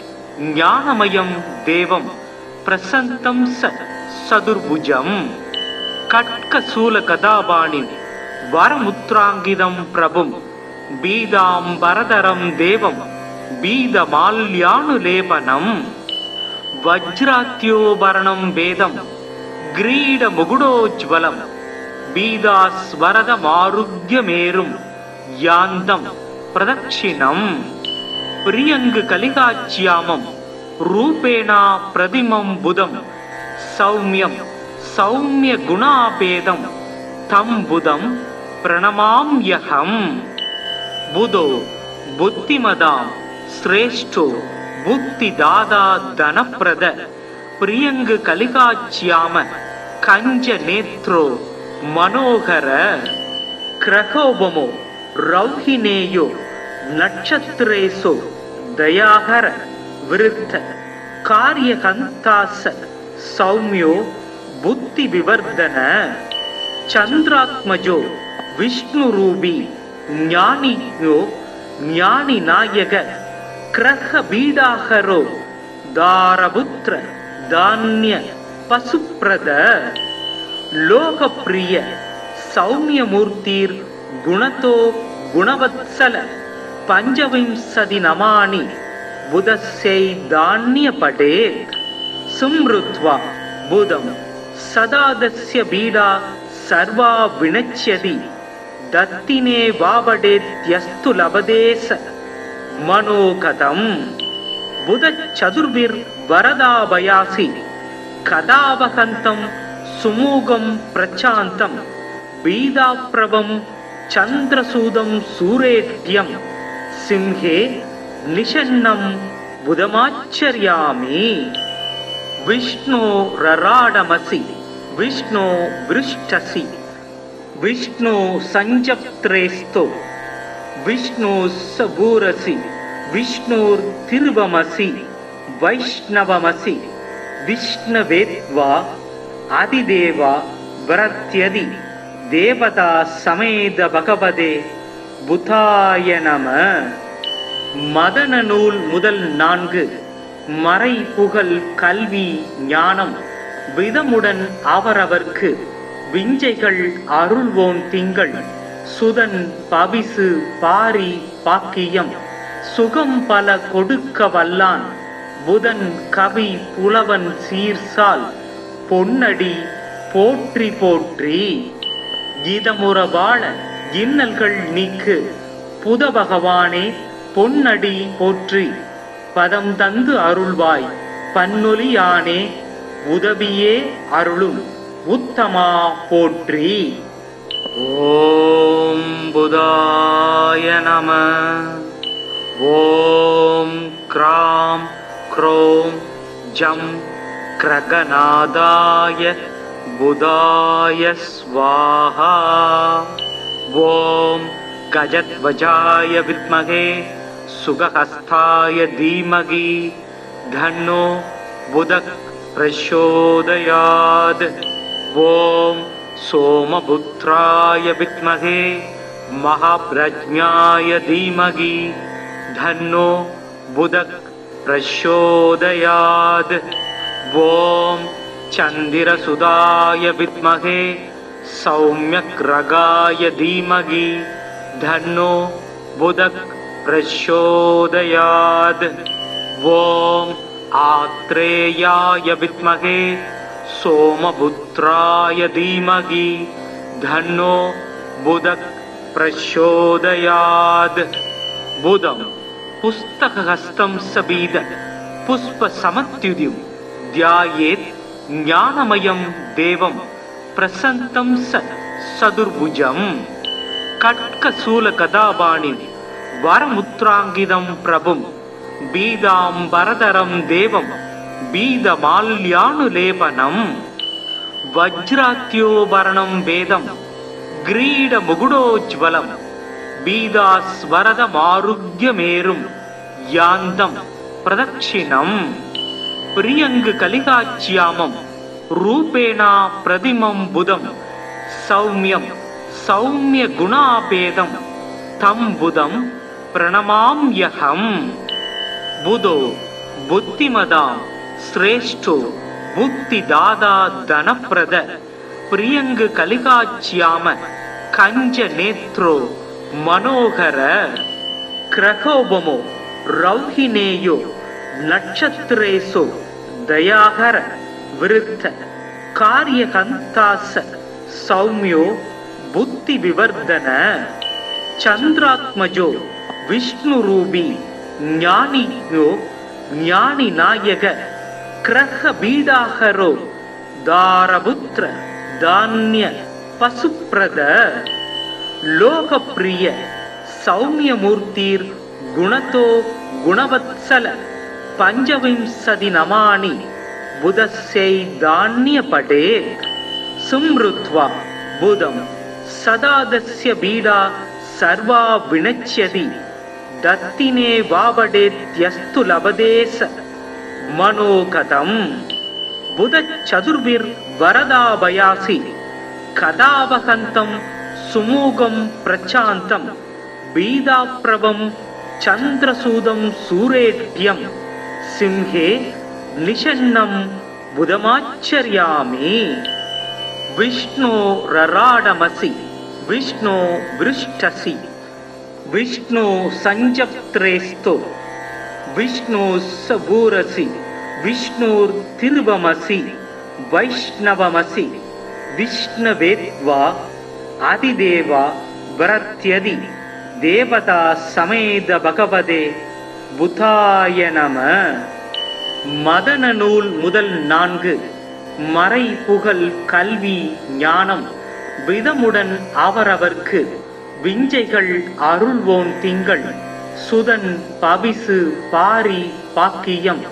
ज्ञानमयं देवं प्रसन्नं सदुर्भुजं कट्कशूलगदापाणिं वरमुद्राङ्गितं प्रभुं बीदाम्बरधरं देवं बीदमाल्यानुलेपनं वज्रात्योभरणं वेदं ग्रीडमुकुटोज्ज्वलं बीदास्वरदमारुग्यमेरुं यान्तं प्रदक्षिणं प्रियङ्गकलिकाच्यामं रूपेण प्रतिमं बुधं सौम्यं सौम्यगुणापेदं தம் புதம் பிரணமாம்யகம். புதோ புத்திமதாம் ஸ்ரேஷ்டோ புத்தி தாதா தனப்பிரத பிரியங்கு கலிகாச்சியாம கஞ்ச நேத்ரோ மனோகர. கிரகோபமோ ரௌஹினேயோ நட்சத்திரேசோ தயாகர விருத்த காரியகந்தாச சௌமியோ புத்தி விவர்தன. சந்திராத்மஜோ விஷ்ணு ரூபி ஞானியோ ஞானி நாயக கிரக பீடாகரோ தாரபுத்திர தானிய பசுப்ரத. லோகப்பிரிய சௌமியமூர்த்திர் குணதோ குணவத்சல பஞ்சவிம்சதி நமானி புதஸ்யை தானிய படேத். சும்ருத்வா புதம் சதாதஸ்ய பீடா சர்வா வினச்யதி தத்தினே வாவடேத்யஸ்து லபதேச மனோகதம். புத சதுர்பிர் வரதாபயாசி கதாவகந்தம் சுமூகம் பிரசாந்தம் பீதாப்ரவம் சந்திரசூதம் சூரேட்யம் சிம்ஹே நிஷன்னம் புதமாச்சர்யாமி. விஷ்ணோ ரராடமசி விஷ்ணோ விருஷ்டசி விஷ்ணோ சஞ்சப்த்ரேஸ்தோ விஷ்ணோ சபூரசி விஷ்ணோர் திருவமசி வைஷ்ணவமசி விஷ்ணவேத்வா அதிதேவா வரத்யதி தேவதா சமேத பகவதே புதாய நம. மதன நூல் முதல் 4 மறை புகழ் கல்வி ஞானம் விதமுடன் அவரவர்க்கு விஞ்சைகள் அருள்வோன் திங்கள் சுதன் பவிசு பாரி பாக்கியம் சுகம் பல கொடுக்க வல்லான் புதன் கவி புலவன் சீர்சால் பொன்னடி போற்றி போற்றி. கீதமுற வாழ இன்னல்கள் நீக்கு புத பகவானே பொன்னடி போற்றி. பதம் தந்து அருள்வாய் பன்னொலியானே உதவியே அருளும் உத்தமா போற்றி. ஓம் புதாய நம. ஓம் க்ராம் க்ரோம் ஜம் கிரகநாதாய புதாய ஸ்வாஹா. ஓம் கஜத்வஜாய வித்மகே சுகஹஸ்தாய தீமகி தன்னோ புதக் பிரச்சோதயாத். ஓம் சோமபுத்ராய வித்மகே மகாப்ரஜ்ஞாய தீமகி தன்னோ புதக் பிரச்சோதயாத். ஓம் சந்திரசுதாய வித்மகே சௌம்யக்ரகாய தீமகி தன்னோ புதக் பிரச்சோதயாத். ஓம் ஆத்ரேயாய வித்மகே சோமபுத்ராய தீமகி தன்னோ புதக் பிரச்சோதயாத். புதம் புஸ்தகஹஸ்தம் சபீத புஷ்ப சமத்யுதிம் தியாயேத் ஞானமயம் தேவம் பிரசந்தம் சதுர்புஜம். கட்கசூல கதாபாணிம் வரமுத்ராங்கிதம் பிரபும் பீதாம்பரதரம் தேவம் பீதமால்யானுலேபனம். வஜ்ராத்யோபரணம் வேதம் கிரீட முகுடோஜ்வலம் பீதாஸ்வரதமாருக்யமேரும் யாந்தம் பிரதட்சிணம். பிரியங்கு கலிகாச்சியாமம் ரூபேணா பிரதிமம் புதம் சௌமியம் சௌமிய குணாபேதம் தம் புதம் பிரணமாம்யகம். புதோ புத்திமதாம் ஸ்ரேஷ்டோ புத்தி தாதா தனப்பிரத பிரியங்கு கலிகாச்சியாம கஞ்ச நேத்ரோ மனோகர. கிரகோபமோ ரௌஹினேயோ நட்சத்திரேசோ தயாகர விருத்த காரியகந்தாச சௌமியோ புத்தி விவர்தன. சந்திராத்மஜோ விஷ்ணு ரூபி ஞானியோ ஞானி நாயக கிரக பீடாகரோ தாரபுத்திர தானிய पशुप्रद लोकप्रिय सौम्यमूर्तिर् गुणतो गुणवत्सल पंचविंशति नमानि बुधस्यै धान्यपटेत् सुमृत्वा बुधं सदादस्य बीडा सर्वा विनश्यति दत्तिने वावडेत्यस्तु लभदेश मनोगतम् बुध चतुर्भिर्वरदाभयासि कदावहन्तं सुमूगं प्रचान्तं बीदाप्रभं चन्द्रसूदं सूरेट्यं सिंहे निषन्नं बुधमाचर्यामि विष्णो रराडमसि विष्णो वृष्टसि विष्णु संजप्त्रेस्तो विष्णु सबूरसि विष्णुर्तिर्वमसि वैष्णवमसि विष्णवेत्वा आदिदेवा वरत्यदि देवता समेत भगवते बुधाय नमः மதன நூல் முதல் 4 மறை புகழ் கல்வி ஞானம் விதமுடன் அவரவர்க்கு விஞ்சைகள் அருள்வோன் திங்கள் சுதன் பவிசு பாரி பாக்கியம்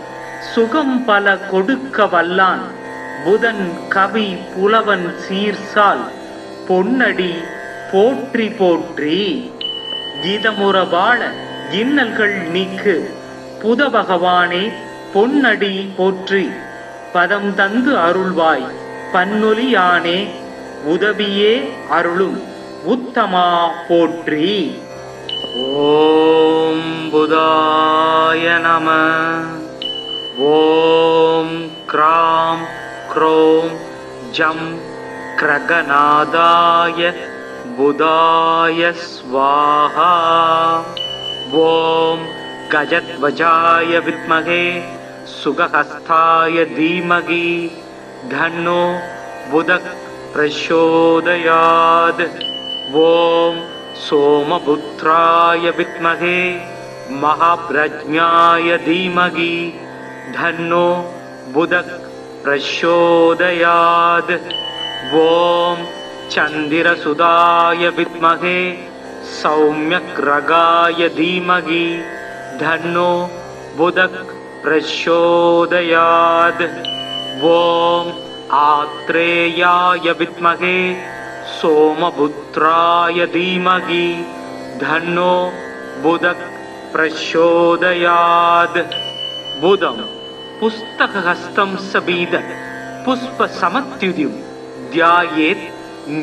சுகம் பல கொடுக்க வல்லான் புதன் கவி புலவன் சீர்சால் பொன்னடி போற்றி போற்றி கீதமுற வாழ இன்னல்கள் நீக்கு புத பகவானே பொன்னடி போற்றி பதம் தந்து அருள்வாய் பன்னொலியானே உதவியே அருளும் உத்தமா போற்றி. ஓம் புதாய நம. ஓம் க்ராம் க்ரோம் ஜம் கிரகநாதாய புதாய ஸ்வாஹா. ஓம் கஜத்வஜாய வித்மகே சுகஹஸ்தாய தீமகி தன்னோ புதக் பிரச்சோதயாத். ஓம் சோமபுத்ராய வித்மகே மகாப்ரஜ்ஞாய தீமகி தன்னோ புதக் பிரச்சோதயாத். ஓம் சந்திரசுதாய வித்மகே சௌம்யக்ரகாய தீமகி தன்னோ புதக் பிரச்சோதயாத். ஓம் ஆத்ரேயாய வித்மகே சோமபுத்ராய தீமகி தன்னோ புதக் பிரச்சோதயாத். புதம் புஸ்தகஹஸ்தம் சபீத புஷ்ப சமத்யுதிம் தியாயேத்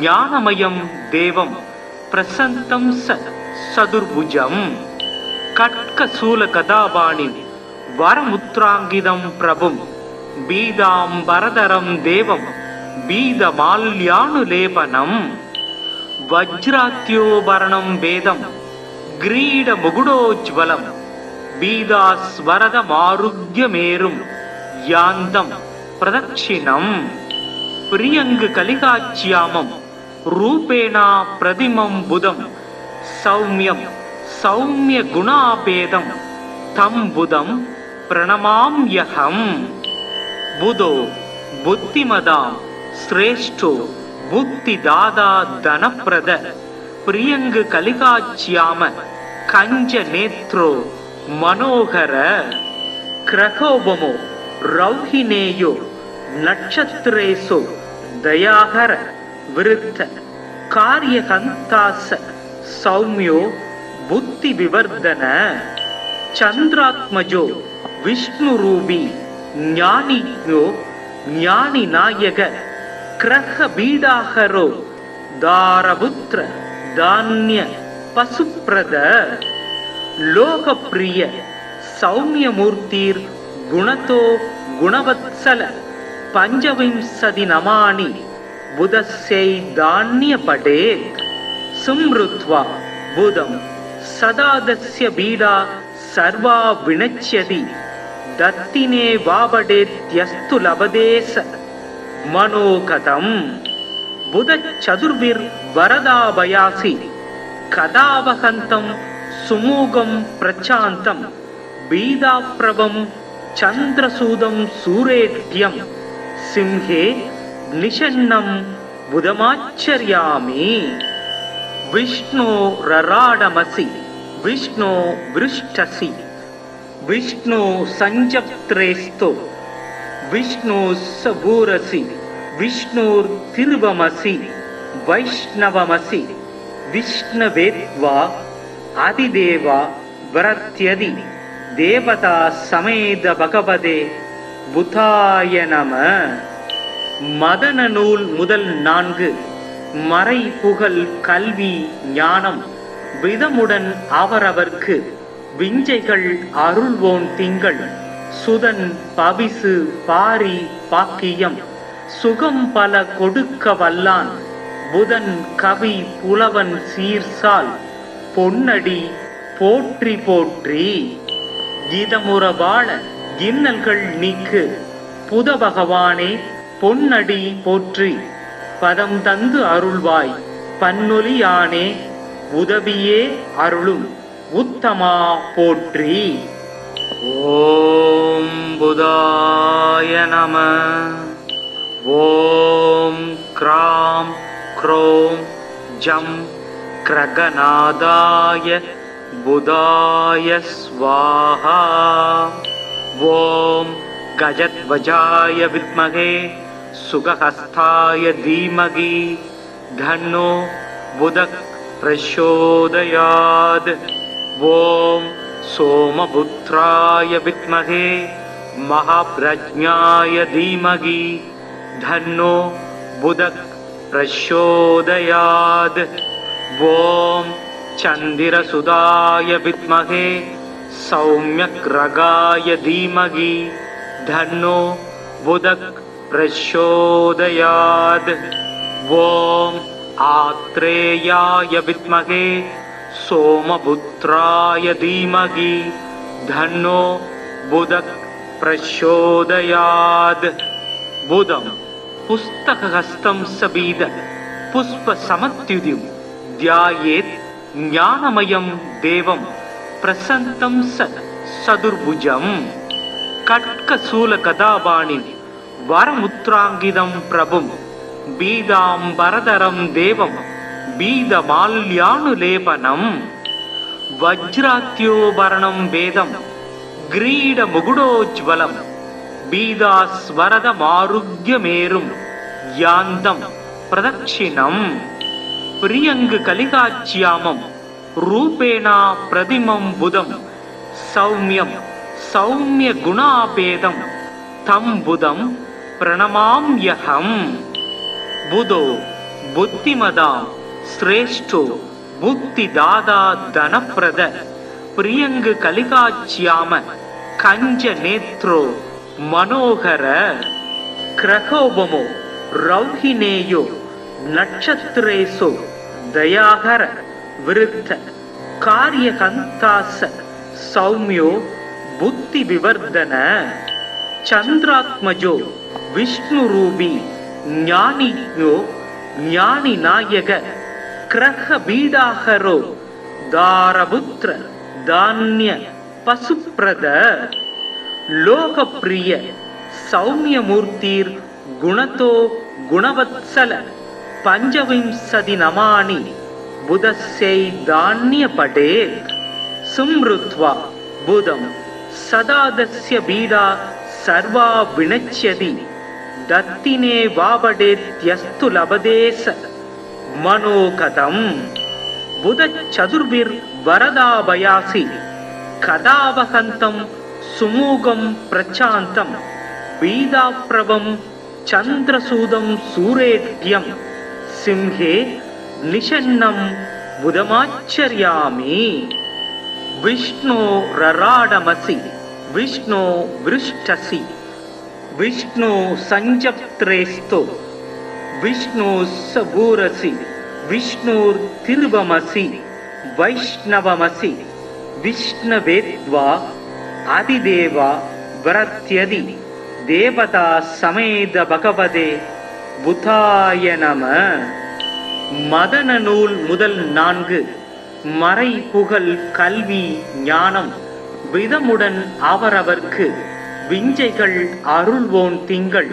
ஞானமயம் தேவம் பிரசந்தம் சதுர்புஜம். கட்கசூல கதாபாணிம் வரமுத்ராங்கிதம் பிரபும் பீதாம்பரதரம் தேவம் பீதமால்யானுலேபனம். வஜ்ராத்யோபரணம் வேதம் கிரீட முகுடோஜ்வலம் பீதாஸ்வரதமாருக்யமேரும் யாந்தம் பிரதட்சிணம். பிரியங்கு கலிகாச்சியாமம் ரூபேணா பிரதிமம் புதம் சௌமியம் சௌமிய குணாபேதம் தம் புதம் பிரணமாம்யகம். புதோ புத்திமதாம் ஸ்ரேஷ்டோ புத்திதாதா தனப்பிரத பிரியங்கு கலிகாச்சியாம கஞ்ச நேத்ரோ மனோகர. கிரகோபமோ ரௌஹினேயோ நட்சத்திரேசோ தயாகர விருத்த காரியகந்தாச சௌமியோ புத்தி விவர்தன. சந்திராத்மஜோ விஷ்ணுரூபி ஞானியோ ஞானி நாயக கிரக பீடாகரோ தாரபுத்திர தானிய பசுப்ரத. லோகப்பிரிய சௌமியமூர்த்திர் குணதோ குணவத்சல பஞ்சவிம்சதி நமானி புதஸ்யை தான்யபடேத். சும்ருத்வா புதம் சதாதஸ்ய பீடா சர்வா வினச்யதி தத்தினே வாவடேத்யஸ்து லபதேச மனோகதம். புத சதுர்பிர் வரதாபயாசி கதாவகந்தம் சுமூகம் பிரச்சாந்தம் பீதாப்ரபம் சந்திரசூதம் சூரேட்யம் சிம்ஹே நிஷன்னம் புதமாச்சர்யாமி. விஷ்ணு ரராடமசி விஷ்ணு விருஷ்டசி விஷ்ணு சஞ்சப்திரேஸ்தோ விஷ்ணு சபூரசி விஷ்ணுர் திருவமசி வைஷ்ணவமசி விஷ்ணவேத்வா அதிதேவா வரத்யதி தேவதா சமேத பகவதே புதாய நம. மதன நூல் முதல் 4 மறை புகழ் கல்வி ஞானம் விதமுடன் அவரவர்க்கு விஞ்சைகள் அருள்வோன் திங்கள் சுதன் பவிசு பாரி பாக்கியம் சுகம் பல கொடுக்க வல்லான் புதன் கவி புலவன் சீர்சால் பொன்னடி போற்றி போற்றி. கீதமுற வாழ இன்னல்கள் நீக்கு புத பகவானே பொன்னடி போற்றி. பதம் தந்து அருள்வாய் பன்னொலியானே உதவியே அருளும் உத்தமா போற்றி. ஓம் புதாய நம. ஓம் க்ராம் க்ரோம் ஜம் கிரகநாதாய புதாய ஸ்வாஹா. ஓம் கஜத்வஜாய வித்மகே சுகஹஸ்தாய தீமகி தன்னோ புதக் பிரச்சோதயாத். ஓம் சோமபுத்ராய வித்மகே மகாப்ரஜ்ஞாய தீமகி தன்னோ புதக் பிரச்சோதயாத். ஓம் சந்திரசுதாய வித்மகே சௌம்யக்ரகாய தீமகி தன்னோ புதக் பிரச்சோதயாத். ஓம் ஆத்ரேயாய வித்மகே சோமபுத்ராய தீமகி தன்னோ புதக் பிரச்சோதயாத். புதம் புஸ்தகஹஸ்தம் சபீத புஷ்ப சமத்யுதிம் தியாயேத் ஞானமயம் தேவம் பிரசந்தம் சதுர்புஜம். கட்கசூல கதாபாணி வரமுத்ராங்கிதம் பிரபும் பீதாம்பரதரம் தேவம் பீதமால்யானுலேபனம். வஜ்ராத்யோபரணம் வேதம் கிரீட முகுடோஜ்வலம் பீதாஸ்வரதமாருக்யமேரும் யாந்தம் பிரதட்சிணம். பிரியங்கு கலிகாச்சியாமம் ரூபேணா பிரதிமம் புதம் சௌமியம் சௌமிய குணாபேதம் தம் புதம் பிரணமாம்யஹம். புதோ புத்திமதாம் ஸ்ரேஷ்டோ புத்திதாதா தனப்பிரத பிரியங்கு கலிகாச்சியாம கஞ்ச நேத்ரோ மனோகர. கிரகோபமோ ரௌஹினேயோ நட்சத்திரேசோ தயாகர விருத்த காரியகந்தாச சௌமியோ புத்தி விவர்தன. சந்திராத்மஜோ விஷ்ணுரூபி ஞானியோ ஞானி நாயக கிரக பீடாகரோ தாரபுத்திர தானிய பசுப்ரத. லோகப்பிரிய சௌமியமூர்த்திர் குணதோ குணவத்சல பஞ்சவிம்சதி நமானி புதஸ்யை தானிய படேத். சும்ருத்வா புதம் சதாதஸ்ய பீடா சர்வா வினச்யதி தத்தினே வாபடேத்யஸ்து லபதேச மனோகதம். புத சதுர்பிர் வரதாபயாசி கதாவகந்தம் சுமூகம் பிரச்சாந்தம் பீதாப்ரவம் சந்திரசூதம் சூரேத்யம் சிம்ஹே நிஷன்னம் புதமாச்சர்யாமி. விஷ்ணு ரராடமசி விஷ்ணு விருஷ்டசி விஷ்ணு சஞ்சப்திரேஸ்தோ விஷ்ணு சபூரசி விஷ்ணுர் திருவமசி வைஷ்ணவமசி விஷ்ணவேத்வா அதிதேவா வரத்யதி தேவதா சமேத பகவதே புதாய நம. மதன நூல் முதல் 4 மறை புகழ் கல்வி ஞானம் விதமுடன் அவரவர்க்கு விஞ்சைகள் அருள்வோன் திங்கள்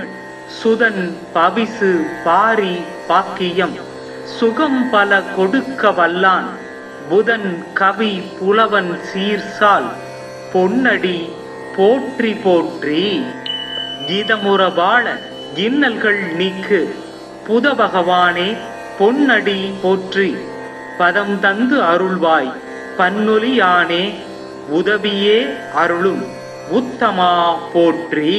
சுதன் பவிசு பாரி பாக்கியம் சுகம் பல கொடுக்க வல்லான் புதன் கவி புலவன் சீர்சால் பொன்னடி போற்றி போற்றி. கீதமுற வாழ இன்னல்கள் நீக்கு புத பகவானே பொன்னடி போற்றி. பதம் தந்து அருள்வாய் பன்னொலியானே உதவியே அருளும் உத்தமா போற்றி.